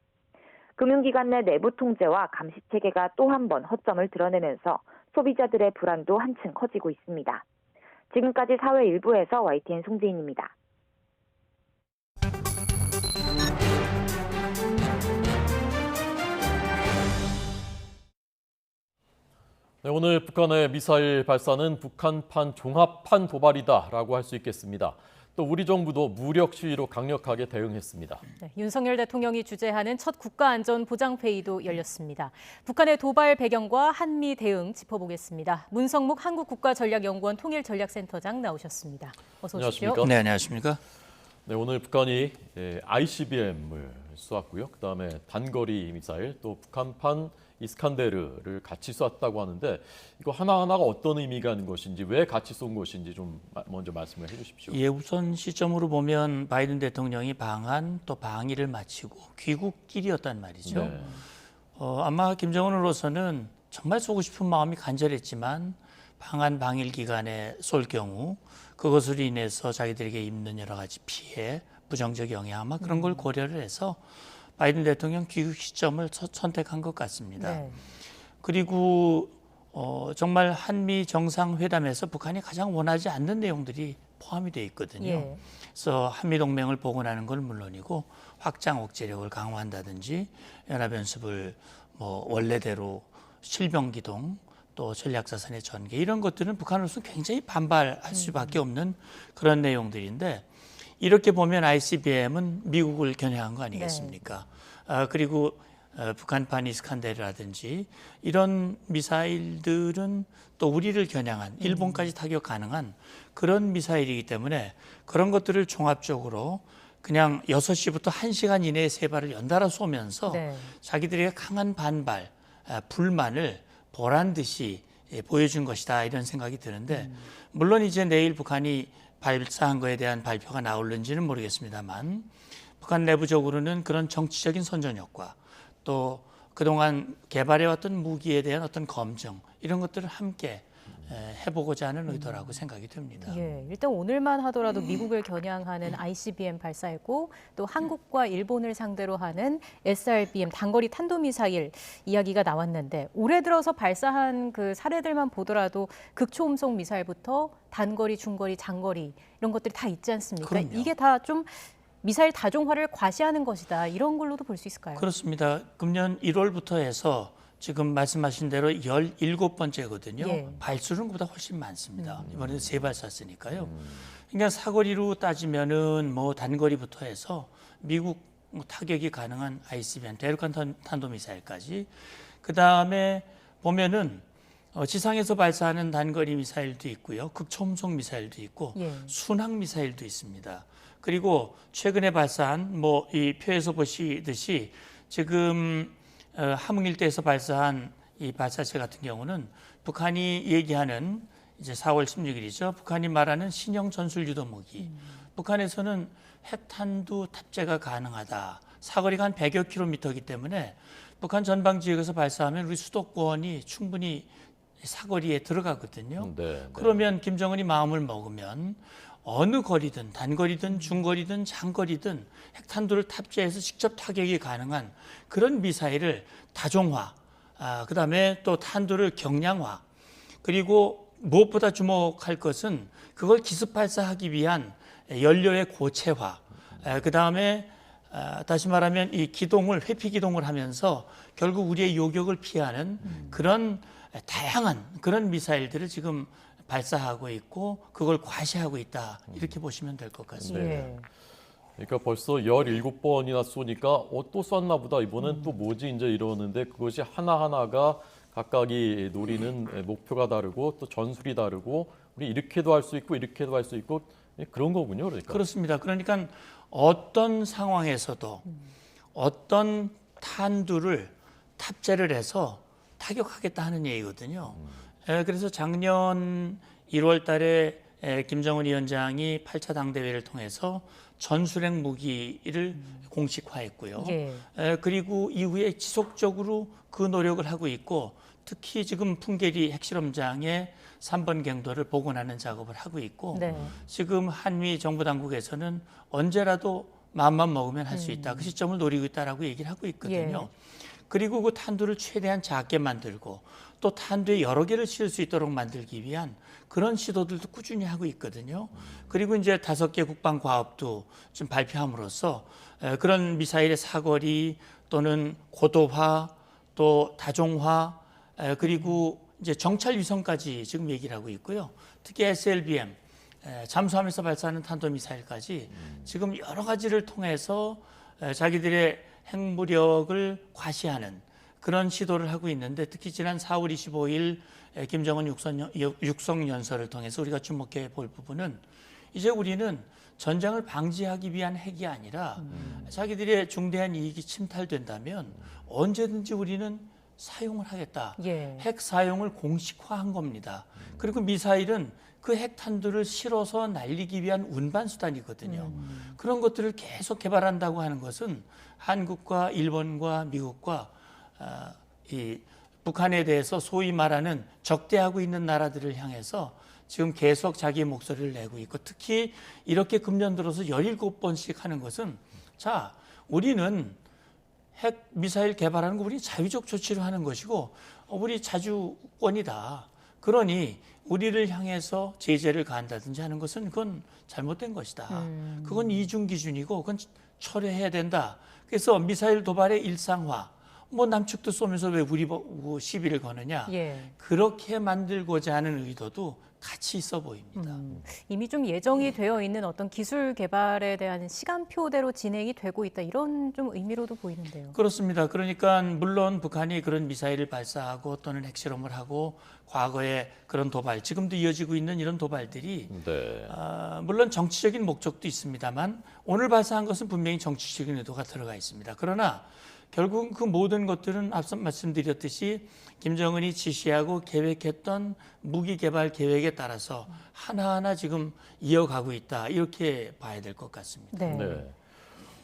G: 금융기관 내 내부 통제와 감시 체계가 또 한 번 허점을 드러내면서 소비자들의 불안도 한층 커지고 있습니다. 지금까지 사회 일부에서 YTN 송지인입니다.
A: 네, 오늘 북한의 미사일 발사는 북한판 종합판 도발이다라고 할 수 있겠습니다. 또 우리 정부도 무력 시위로 강력하게 대응했습니다.
B: 네, 윤석열 대통령이 주재하는 첫 국가안전보장회의도 열렸습니다. 북한의 도발 배경과 한미 대응 짚어보겠습니다. 문성묵 한국국가전략연구원 통일전략센터장 나오셨습니다. 어서 오십시오.
A: 안녕하십니까?
H: 네, 안녕하십니까?
A: 네, 오늘 북한이 ICBM을 쏘았고요. 그다음에 단거리 미사일, 또 북한판 이스칸데르를 같이 쐈다고 하는데 이거 하나하나가 어떤 의미가 있는 것인지, 왜 같이 쏜 것인지 좀 먼저 말씀을 해주십시오.
H: 예, 우선 시점으로 보면 바이든 대통령이 방한 또 방위를 마치고 귀국길이었단 말이죠.
A: 네.
H: 아마 김정은으로서는 정말 쏘고 싶은 마음이 간절했지만 방한 방일 기간에 쏠 경우 그것으로 인해서 자기들에게 입는 여러 가지 피해, 부정적 영향 아마 그런 걸 고려를 해서 바이든 대통령 귀국 시점을 선택한 것 같습니다.
B: 네.
H: 그리고 정말 한미 정상회담에서 북한이 가장 원하지 않는 내용들이 포함이 되어 있거든요.
B: 예.
H: 그래서 한미 동맹을 복원하는 건 물론이고 확장 억제력을 강화한다든지 연합연습을 원래대로 실병 기동 또 전략자산의 전개 이런 것들은 북한으로서 굉장히 반발할 수밖에 없는 그런 내용들인데, 이렇게 보면 ICBM은 미국을 겨냥한 거 아니겠습니까? 네. 그리고 북한판 이스칸데르라든지 이런 미사일들은 또 우리를 겨냥한 일본까지 타격 가능한 그런 미사일이기 때문에 그런 것들을 종합적으로 그냥 6시부터 1시간 이내에 3발을 연달아 쏘면서 자기들의 강한 반발, 불만을 보란 듯이 보여준 것이다, 이런 생각이 드는데, 물론 이제 내일 북한이 발사한 거에 대한 발표가 나올는지는 모르겠습니다만 북한 내부적으로는 그런 정치적인 선전효과 또 그동안 개발해왔던 무기에 대한 어떤 검증 이런 것들을 함께 해보고자 하는 의도라고 생각이 듭니다.
B: 예, 일단 오늘만 하더라도 미국을 겨냥하는 ICBM 발사했고 또 한국과 일본을 상대로 하는 SRBM 단거리 탄도미사일 이야기가 나왔는데, 올해 들어서 발사한 그 사례들만 보더라도 극초음속 미사일부터 단거리, 중거리, 장거리 이런 것들이 다 있지 않습니까?
H: 그럼요.
B: 이게 다 좀 미사일 다종화를 과시하는 것이다, 이런 걸로도 볼 수 있을까요?
H: 그렇습니다. 금년 1월부터 해서 지금 말씀하신 대로 17번째거든요.
B: 예.
H: 발수는 그보다 훨씬 많습니다. 이번에는 3발 쐈으니까요. 그러니까 사거리로 따지면은 단거리부터 해서 미국 타격이 가능한 ICBM, 대륙간 탄도미사일까지. 그 다음에 보면은 지상에서 발사하는 단거리 미사일도 있고요. 극초음속 미사일도 있고 순항 미사일도 있습니다. 그리고 최근에 발사한 이 표에서 보시듯이 지금 함흥 일대에서 발사한 이 발사체 같은 경우는 북한이 얘기하는 이제 4월 16일이죠. 북한이 말하는 신형 전술 유도 무기. 북한에서는 핵탄두 탑재가 가능하다. 사거리가 한 100여 킬로미터이기 때문에 북한 전방 지역에서 발사하면 우리 수도권이 충분히 사거리에 들어가거든요. 그러면 김정은이 마음을 먹으면 어느 거리든 단거리든 중거리든 장거리든 핵탄두를 탑재해서 직접 타격이 가능한 그런 미사일을 다종화, 그다음에 또 탄두를 경량화, 그리고 무엇보다 주목할 것은 그걸 기습 발사하기 위한 연료의 고체화, 그다음에 다시 말하면 이 기동을 회피 기동을 하면서 결국 우리의 요격을 피하는 그런 다양한 그런 미사일들을 지금 발사하고 있고 그걸 과시하고 있다, 이렇게 보시면 될 것 같습니다.
A: 네. 그러니까 벌써 17번이나 쏘니까 또 쐈나 보다, 이번엔 또 뭐지 이제 이러는데, 그것이 하나하나가 각각이 노리는 목표가 다르고 또 전술이 다르고 우리 이렇게도 할 수 있고 이렇게도 할 수 있고 그런 거군요. 그러니까.
H: 그렇습니다. 그러니까 어떤 상황에서도 어떤 탄두를 탑재를 해서 타격하겠다 하는 얘기거든요. 그래서 작년 1월 달에 김정은 위원장이 8차 당대회를 통해서 전술핵 무기를 공식화했고요. 그리고 이후에 지속적으로 그 노력을 하고 있고, 특히 지금 풍계리 핵실험장에 3번 갱도를 복원하는 작업을 하고 있고, 지금 한미 정부 당국에서는 언제라도 마음만 먹으면 할 수 있다, 그 시점을 노리고 있다라고 얘기를 하고 있거든요. 그리고 그 탄두를 최대한 작게 만들고 또 탄두에 여러 개를 실을 수 있도록 만들기 위한 그런 시도들도 꾸준히 하고 있거든요. 그리고 이제 5개 국방 과업도 좀 발표함으로써 그런 미사일의 사거리 또는 고도화 또 다종화 그리고 이제 정찰 위성까지 지금 얘기를 하고 있고요. 특히 SLBM 잠수함에서 발사하는 탄도미사일까지 지금 여러 가지를 통해서 자기들의 핵무력을 과시하는 그런 시도를 하고 있는데 특히 지난 4월 25일 김정은 육성연설을 통해서 우리가 주목해 볼 부분은 이제 우리는 전쟁을 방지하기 위한 핵이 아니라 자기들의 중대한 이익이 침탈된다면 언제든지 우리는 사용을 하겠다. 핵 사용을 공식화한 겁니다. 그리고 미사일은 그 핵탄두를 실어서 날리기 위한 운반수단이거든요. 그런 것들을 계속 개발한다고 하는 것은 한국과 일본과 미국과 이 북한에 대해서 소위 말하는 적대하고 있는 나라들을 향해서 지금 계속 자기의 목소리를 내고 있고 특히 이렇게 금년 들어서 17번씩 하는 것은 자, 우리는 핵 미사일 개발하는 거 우리 자유적 조치를 하는 것이고 우리 자주권이다. 그러니 우리를 향해서 제재를 가한다든지 하는 것은 그건 잘못된 것이다. 그건 이중 기준이고 그건 철회해야 된다. 그래서 미사일 도발의 일상화. 뭐 남측도 쏘면서 왜 우리 보고 시비를 거느냐. 그렇게 만들고자 하는 의도도 같이 있어 보입니다.
B: 이미 좀 예정이 되어 있는 어떤 기술 개발에 대한 시간표대로 진행이 되고 있다. 이런 좀 의미로도 보이는데요.
H: 그렇습니다. 그러니까 물론 북한이 그런 미사일을 발사하고 또는 핵실험을 하고 과거에 그런 도발, 지금도 이어지고 있는 이런 도발들이 물론 정치적인 목적도 있습니다만 오늘 발사한 것은 분명히 정치적인 의도가 들어가 있습니다. 그러나 결국 그 모든 것들은 앞서 말씀드렸듯이 김정은이 지시하고 계획했던 무기 개발 계획에 따라서 하나하나 지금 이어가고 있다. 이렇게 봐야 될 것 같습니다.
A: 네.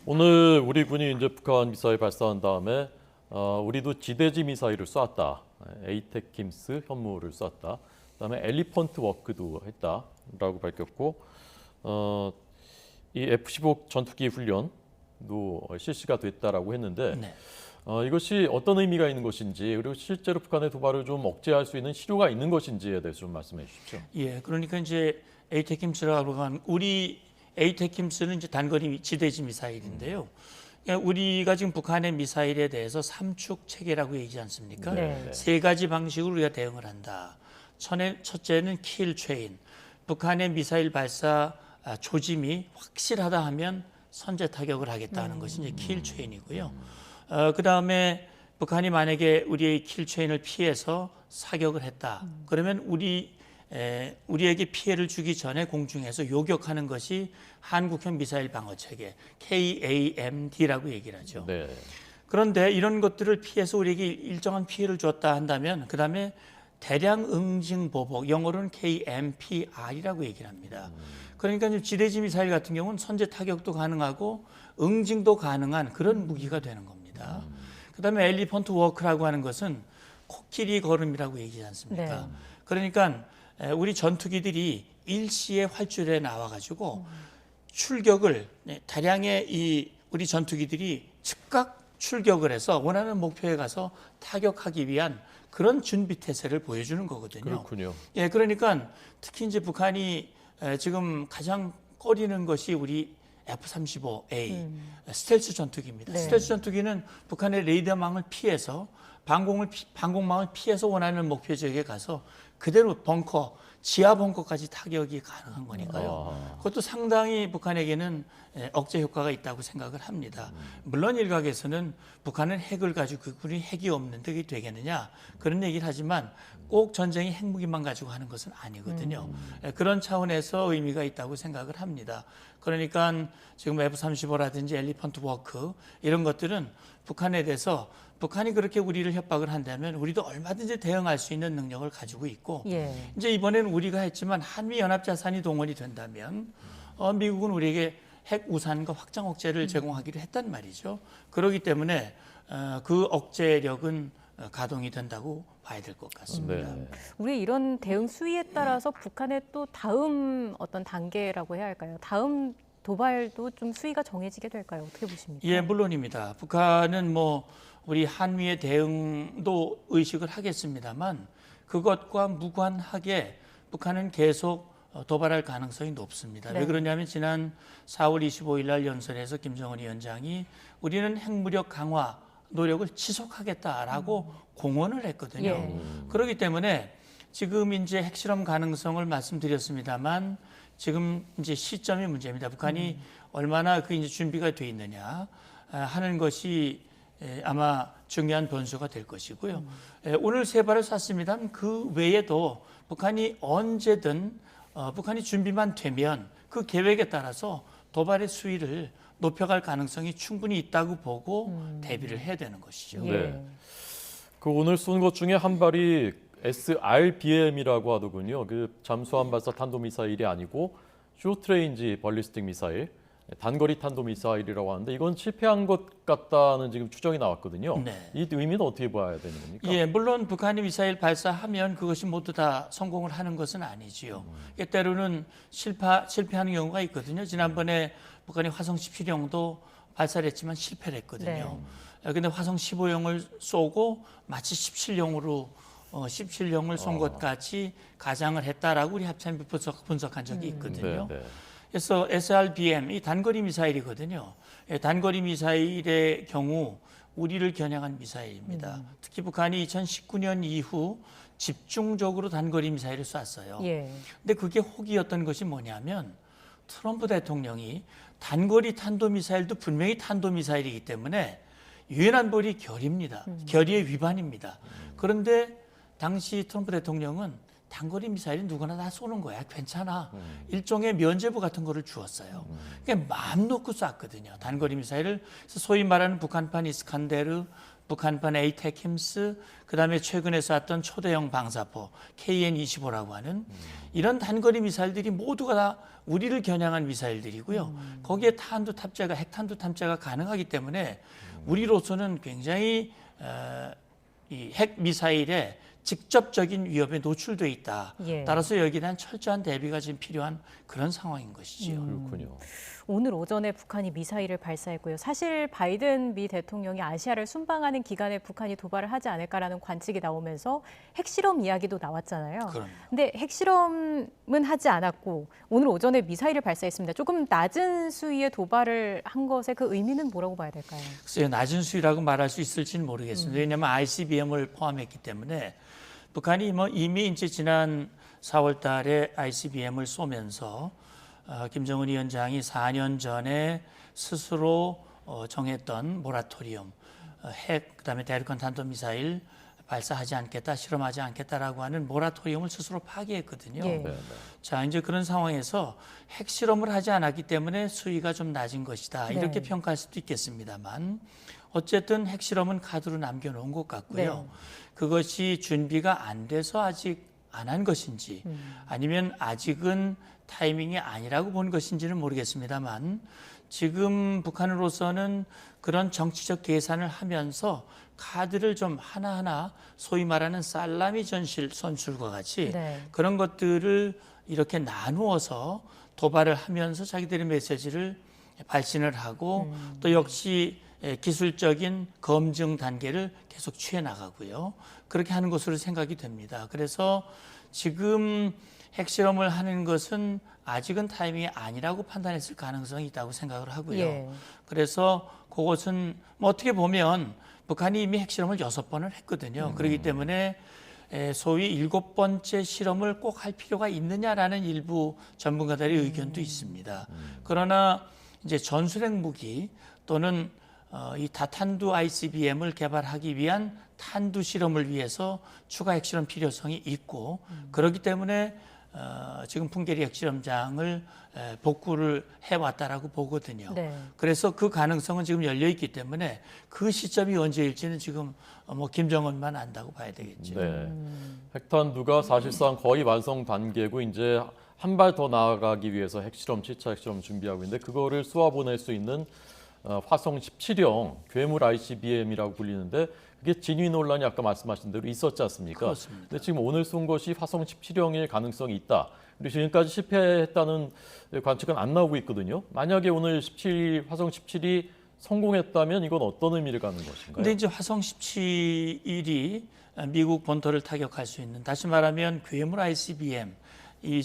A: 오늘 우리 군이 이제 북한 미사일 발사한 다음에 우리도 지대지 미사일을 쐈다. 에이테킴스 현무를 쐈다. 그다음에 엘리펀트 워크도 했다라고 밝혔고 이 F-15 전투기 훈련도 실시가 됐다라고 했는데 이것이 어떤 의미가 있는 것인지 그리고 실제로 북한의 도발을 좀 억제할 수 있는 실효가 있는 것인지에 대해서 좀 말씀해 주십시오.
H: 예, 그러니까 이제 에이테킴스라고 하는 우리 에이테킴스는 이제 단거리 지대지 미사일인데요. 그러니까 우리가 지금 북한의 미사일에 대해서 3축 체계라고 얘기하지 않습니까? 세 가지 방식으로 우리가 대응을 한다. 첫째는 킬 체인. 북한의 미사일 발사 조짐이 확실하다 하면 선제 타격을 하겠다는 것이 이제 킬 체인이고요. 그다음에 북한이 만약에 우리의 킬 체인을 피해서 사격을 했다. 그러면 우리에게 피해를 주기 전에 공중에서 요격하는 것이 한국형 미사일 방어 체계 KAMD라고 얘기를 하죠. 그런데 이런 것들을 피해서 우리에게 일정한 피해를 줬다 한다면 그다음에 대량 응징 보복, 영어로는 KMPR이라고 얘기를 합니다. 그러니까 지대지 미사일 같은 경우는 선제 타격도 가능하고 응징도 가능한 그런 무기가 되는 겁니다. 그다음에 엘리펀트 워크라고 하는 것은 코끼리 걸음이라고 얘기하지 않습니까? 그러니까 우리 전투기들이 일시에 활주로에 나와가지고 출격을 다량의 우리 전투기들이 즉각 출격을 해서 원하는 목표에 가서 타격하기 위한 그런 준비 태세를 보여주는 거거든요.
A: 그렇군요.
H: 예, 그러니까 특히 이제 북한이 지금 가장 꺼리는 것이 우리 F-35A 스텔스 전투기입니다. 스텔스 전투기는 북한의 레이더망을 피해서 방공망을 피해서 원하는 목표 지역에 가서 그대로 벙커, 지하 벙커까지 타격이 가능한 거니까요. 그것도 상당히 북한에게는 억제 효과가 있다고 생각을 합니다. 물론 일각에서는 북한은 핵을 가지고 우리 핵이 없는데 그게 되겠느냐 그런 얘기를 하지만 꼭 전쟁이 핵무기만 가지고 하는 것은 아니거든요. 그런 차원에서 의미가 있다고 생각을 합니다. 그러니까 지금 F-35라든지 엘리펀트 워크 이런 것들은 북한에 대해서 북한이 그렇게 우리를 협박을 한다면 우리도 얼마든지 대응할 수 있는 능력을 가지고 있고 이제 이번에는 우리가 했지만 한미연합자산이 동원이 된다면 미국은 우리에게 핵 우산과 확장 억제를 제공하기로 했단 말이죠. 그렇기 때문에 그 억제력은 가동이 된다고 봐야 될 것 같습니다.
B: 우리 이런 대응 수위에 따라서 북한의 또 다음 어떤 단계라고 해야 할까요? 다음 도발도 좀 수위가 정해지게 될까요? 어떻게 보십니까?
H: 예, 물론입니다. 북한은 뭐 우리 한미의 대응도 의식을 하겠습니다만 그것과 무관하게 북한은 계속 도발할 가능성이 높습니다.
B: 네.
H: 왜 그러냐면 지난 4월 25일 날 연설에서 김정은 위원장이 우리는 핵무력 강화 노력을 지속하겠다라고 공언을 했거든요.
B: 예.
H: 그렇기 때문에 지금 이제 핵실험 가능성을 말씀드렸습니다만 지금 이제 시점이 문제입니다. 북한이 얼마나 그 이제 준비가 돼 있느냐 하는 것이 아마 중요한 변수가 될 것이고요. 오늘 세 발을 쐈습니다. 그 외에도 북한이 언제든 북한이 준비만 되면 그 계획에 따라서 도발의 수위를 높여갈 가능성이 충분히 있다고 보고 대비를 해야 되는 것이죠.
A: 네. 그 오늘 쏜 것 중에 한 발이 SRBM이라고 하더군요. 그 잠수함 발사 탄도미사일이 아니고 숏레인지 벌리스틱 미사일, 단거리 탄도미사일이라고 하는데 이건 실패한 것 같다는 지금 추정이 나왔거든요.
H: 네.
A: 이 의미는 어떻게 봐야 되는 겁니까?
H: 예, 물론 북한이 미사일 발사하면 그것이 모두 다 성공을 하는 것은 아니지요. 때로는 실패하는 경우가 있거든요. 지난번에 북한이 화성 17형도 발사를 했지만 실패를 했거든요. 근데 화성 15형을 쏘고 마치 17형으로 17형을 쏜 것같이 가장을 했다라고 우리 합참이 분석한 적이 있거든요. 그래서 SRBM, 이 단거리 미사일이거든요. 단거리 미사일의 경우 우리를 겨냥한 미사일입니다. 특히 북한이 2019년 이후 집중적으로 단거리 미사일을 쐈어요. 근데 그게 혹이었던 것이 뭐냐면 트럼프 대통령이 단거리 탄도미사일도 분명히 탄도미사일이기 때문에 유엔 안보리 결의입니다. 결의의 위반입니다. 그런데 당시 트럼프 대통령은 단거리 미사일이 누구나 다 쏘는 거야. 괜찮아. 일종의 면죄부 같은 거를 주었어요. 그러니까 마음 놓고 쐈거든요. 단거리 미사일을. 그래서 소위 말하는 북한판 이스칸데르, 북한판 에이테킴스, 그다음에 최근에 쐈던 초대형 방사포 KN-25라고 하는 이런 단거리 미사일들이 모두가 다 우리를 겨냥한 미사일들이고요. 거기에 탄두 탑재가 핵탄두 탑재가 가능하기 때문에 우리로서는 굉장히 이 핵 미사일에 직접적인 위협에 노출돼 있다. 따라서 여기에 대한 철저한 대비가 지금 필요한 그런 상황인 것이죠.
A: 그렇군요.
B: 오늘 오전에 북한이 미사일을 발사했고요. 사실 바이든 미 대통령이 아시아를 순방하는 기간에 북한이 도발을 하지 않을까라는 관측이 나오면서 핵실험 이야기도 나왔잖아요. 그런데 핵실험은 하지 않았고 오늘 오전에 미사일을 발사했습니다. 조금 낮은 수위의 도발을 한 것의 그 의미는 뭐라고 봐야 될까요?
H: 글쎄요, 낮은 수위라고 말할 수 있을지는 모르겠습니다. 왜냐하면 ICBM을 포함했기 때문에 북한이 뭐 이미 이제 지난 4월 달에 ICBM을 쏘면서 김정은 위원장이 4년 전에 스스로 정했던 모라토리엄, 핵, 그다음에 대륙간 탄도미사일 발사하지 않겠다, 실험하지 않겠다라고 하는 모라토리엄을 스스로 파기했거든요. 자, 이제 그런 상황에서 핵실험을 하지 않았기 때문에 수위가 좀 낮은 것이다. 이렇게 평가할 수도 있겠습니다만 어쨌든 핵실험은 카드로 남겨놓은 것 같고요. 그것이 준비가 안 돼서 아직 안 한 것인지 아니면 아직은 타이밍이 아니라고 본 것인지는 모르겠습니다만 지금 북한으로서는 그런 정치적 계산을 하면서 카드를 좀 하나하나 소위 말하는 살라미 전실 선출과 같이 그런 것들을 이렇게 나누어서 도발을 하면서 자기들의 메시지를 발신을 하고 또 역시 기술적인 검증 단계를 계속 취해 나가고요. 그렇게 하는 것으로 생각이 됩니다. 그래서 지금 핵실험을 하는 것은 아직은 타이밍이 아니라고 판단했을 가능성이 있다고 생각을 하고요. 그래서 그것은 뭐 어떻게 보면 북한이 이미 핵실험을 6번을 했거든요. 그렇기 때문에 소위 7번째 실험을 꼭 할 필요가 있느냐라는 일부 전문가들의 의견도 있습니다. 그러나 이제 전술핵 무기 또는 이 다탄두 ICBM을 개발하기 위한 탄두 실험을 위해서 추가 핵실험 필요성이 있고 그렇기 때문에 지금 풍계리 핵실험장을 복구를 해왔다라고 보거든요. 그래서 그 가능성은 지금 열려 있기 때문에 그 시점이 언제일지는 지금 뭐 김정은만 안다고 봐야 되겠죠.
A: 핵탄두가 사실상 거의 완성 단계고 이제 한 발 더 나아가기 위해서 핵실험, 7차 핵실험 준비하고 있는데 그거를 쏘아보낼 수 있는 화성 17형 괴물 ICBM이라고 불리는데 그게 진위 논란이 아까 말씀하신 대로 있었지 않습니까?
H: 그렇습니다.
A: 근데 지금 오늘 쏜 것이 화성 17형일 가능성이 있다. 그리고 지금까지 실패했다는 관측은 안 나오고 있거든요. 만약에 오늘 화성 17이 성공했다면 이건 어떤 의미를 갖는 것인가요?
H: 근데 이제 화성 17이 미국 본토를 타격할 수 있는, 다시 말하면 괴물 ICBM, 이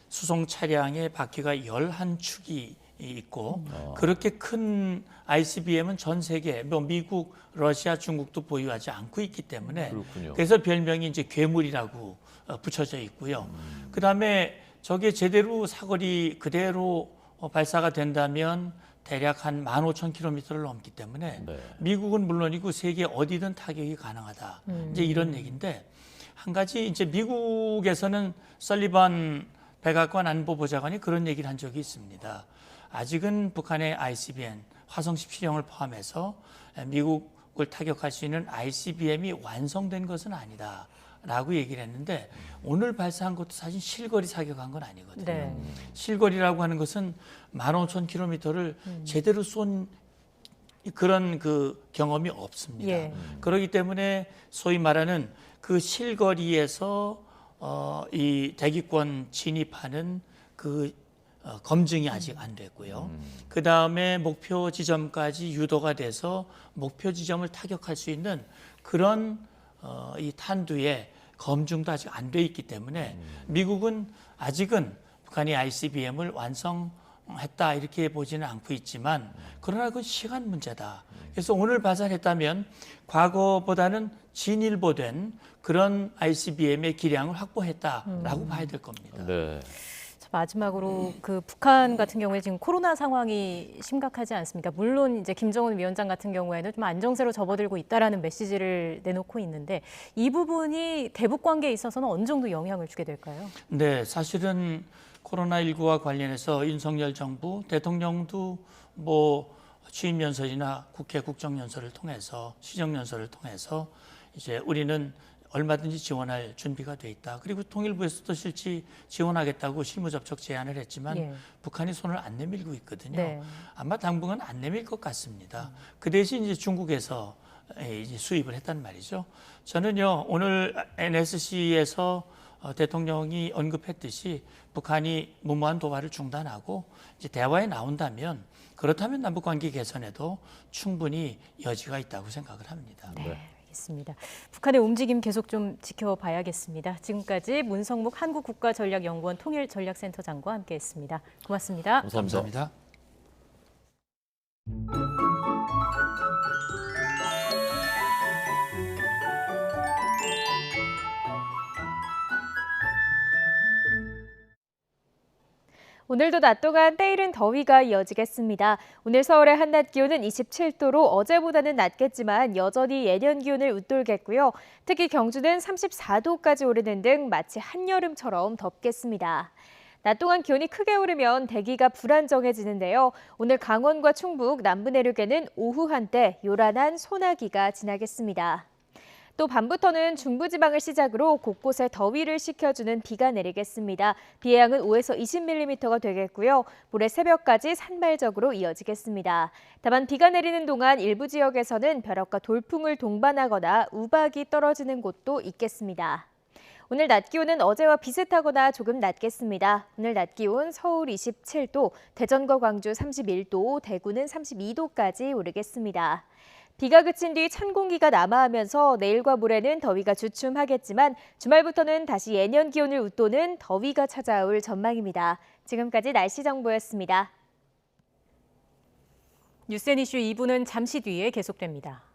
H: 수송 차량의 바퀴가 11축이 있고 그렇게 큰 ICBM은 전 세계 미국, 러시아, 중국도 보유하지 않고 있기 때문에
A: 그렇군요.
H: 그래서 별명이 이제 괴물이라고 붙여져 있고요. 그다음에 저게 제대로 사거리 그대로 발사가 된다면 대략 한 15,000km를 넘기 때문에 미국은 물론이고 세계 어디든 타격이 가능하다. 이제 이런 얘기인데, 한 가지 이제 미국에서는 설리반 백악관 안보보좌관이 그런 얘기를 한 적이 있습니다. 아직은 북한의 ICBM, 화성 17형을 포함해서 미국을 타격할 수 있는 ICBM이 완성된 것은 아니다 라고 얘기를 했는데, 오늘 발사한 것도 사실 실거리 사격한 건 아니거든요.
B: 네.
H: 실거리라고 하는 것은 15,000km를 제대로 쏜 그런 그 경험이 없습니다.
B: 예.
H: 그렇기 때문에 소위 말하는 그 실거리에서 이 대기권 진입하는 그 검증이 아직 안 됐고요. 그 다음에 목표 지점까지 유도가 돼서 목표 지점을 타격할 수 있는 그런 이 탄두의 검증도 아직 안 돼 있기 때문에 미국은 아직은 북한이 ICBM을 완성했다 이렇게 보지는 않고 있지만, 그러나 그건 시간 문제다. 그래서 오늘 발사했다면 과거보다는 진일보된 그런 ICBM의 기량을 확보했다라고 봐야 될 겁니다.
A: 네.
B: 마지막으로 그 북한 같은 경우에 지금 코로나 상황이 심각하지 않습니까? 물론 이제 김정은 위원장 같은 경우에는 좀 안정세로 접어들고 있다라는 메시지를 내놓고 있는데, 이 부분이 대북 관계에 있어서는 어느 정도 영향을 주게 될까요?
H: 네, 사실은 코로나19와 관련해서 윤석열 정부 대통령도 취임 연설이나 국회 국정연설을 통해서, 시정연설을 통해서 이제 우리는 얼마든지 지원할 준비가 돼 있다. 그리고 통일부에서도 실제 지원하겠다고 실무 접촉 제안을 했지만 북한이 손을 안 내밀고 있거든요.
B: 네.
H: 아마 당분간 안 내밀 것 같습니다. 그 대신 이제 중국에서 이제 수입을 했단 말이죠. 저는요, 오늘 NSC에서 대통령이 언급했듯이 북한이 무모한 도발을 중단하고 이제 대화에 나온다면, 그렇다면 남북 관계 개선에도 충분히 여지가 있다고 생각을 합니다.
B: 네. 알겠습니다. 북한의 움직임 계속 좀 지켜봐야겠습니다. 지금까지 문성묵 한국국가전략연구원 통일전략센터장과 함께했습니다. 고맙습니다.
H: 감사합니다.
I: 오늘도 낮 동안 때이른 더위가 이어지겠습니다. 오늘 서울의 한낮 기온은 27도로 어제보다는 낮겠지만 여전히 예년 기온을 웃돌겠고요. 특히 경주는 34도까지 오르는 등 마치 한여름처럼 덥겠습니다. 낮 동안 기온이 크게 오르면 대기가 불안정해지는데요. 오늘 강원과 충북, 남부 내륙에는 오후 한때 요란한 소나기가 지나겠습니다. 또 밤부터는 중부지방을 시작으로 곳곳에 더위를 식혀주는 비가 내리겠습니다. 비의 양은 5에서 20mm가 되겠고요. 모레 새벽까지 산발적으로 이어지겠습니다. 다만 비가 내리는 동안 일부 지역에서는 벼락과 돌풍을 동반하거나 우박이 떨어지는 곳도 있겠습니다. 오늘 낮 기온은 어제와 비슷하거나 조금 낮겠습니다. 오늘 낮 기온 서울 27도, 대전과 광주 31도, 대구는 32도까지 오르겠습니다. 비가 그친 뒤 찬 공기가 남하하면서 내일과 모레는 더위가 주춤하겠지만 주말부터는 다시 예년 기온을 웃도는 더위가 찾아올 전망입니다. 지금까지 날씨 정보였습니다.
B: 뉴스앤이슈 2부는 잠시 뒤에 계속됩니다.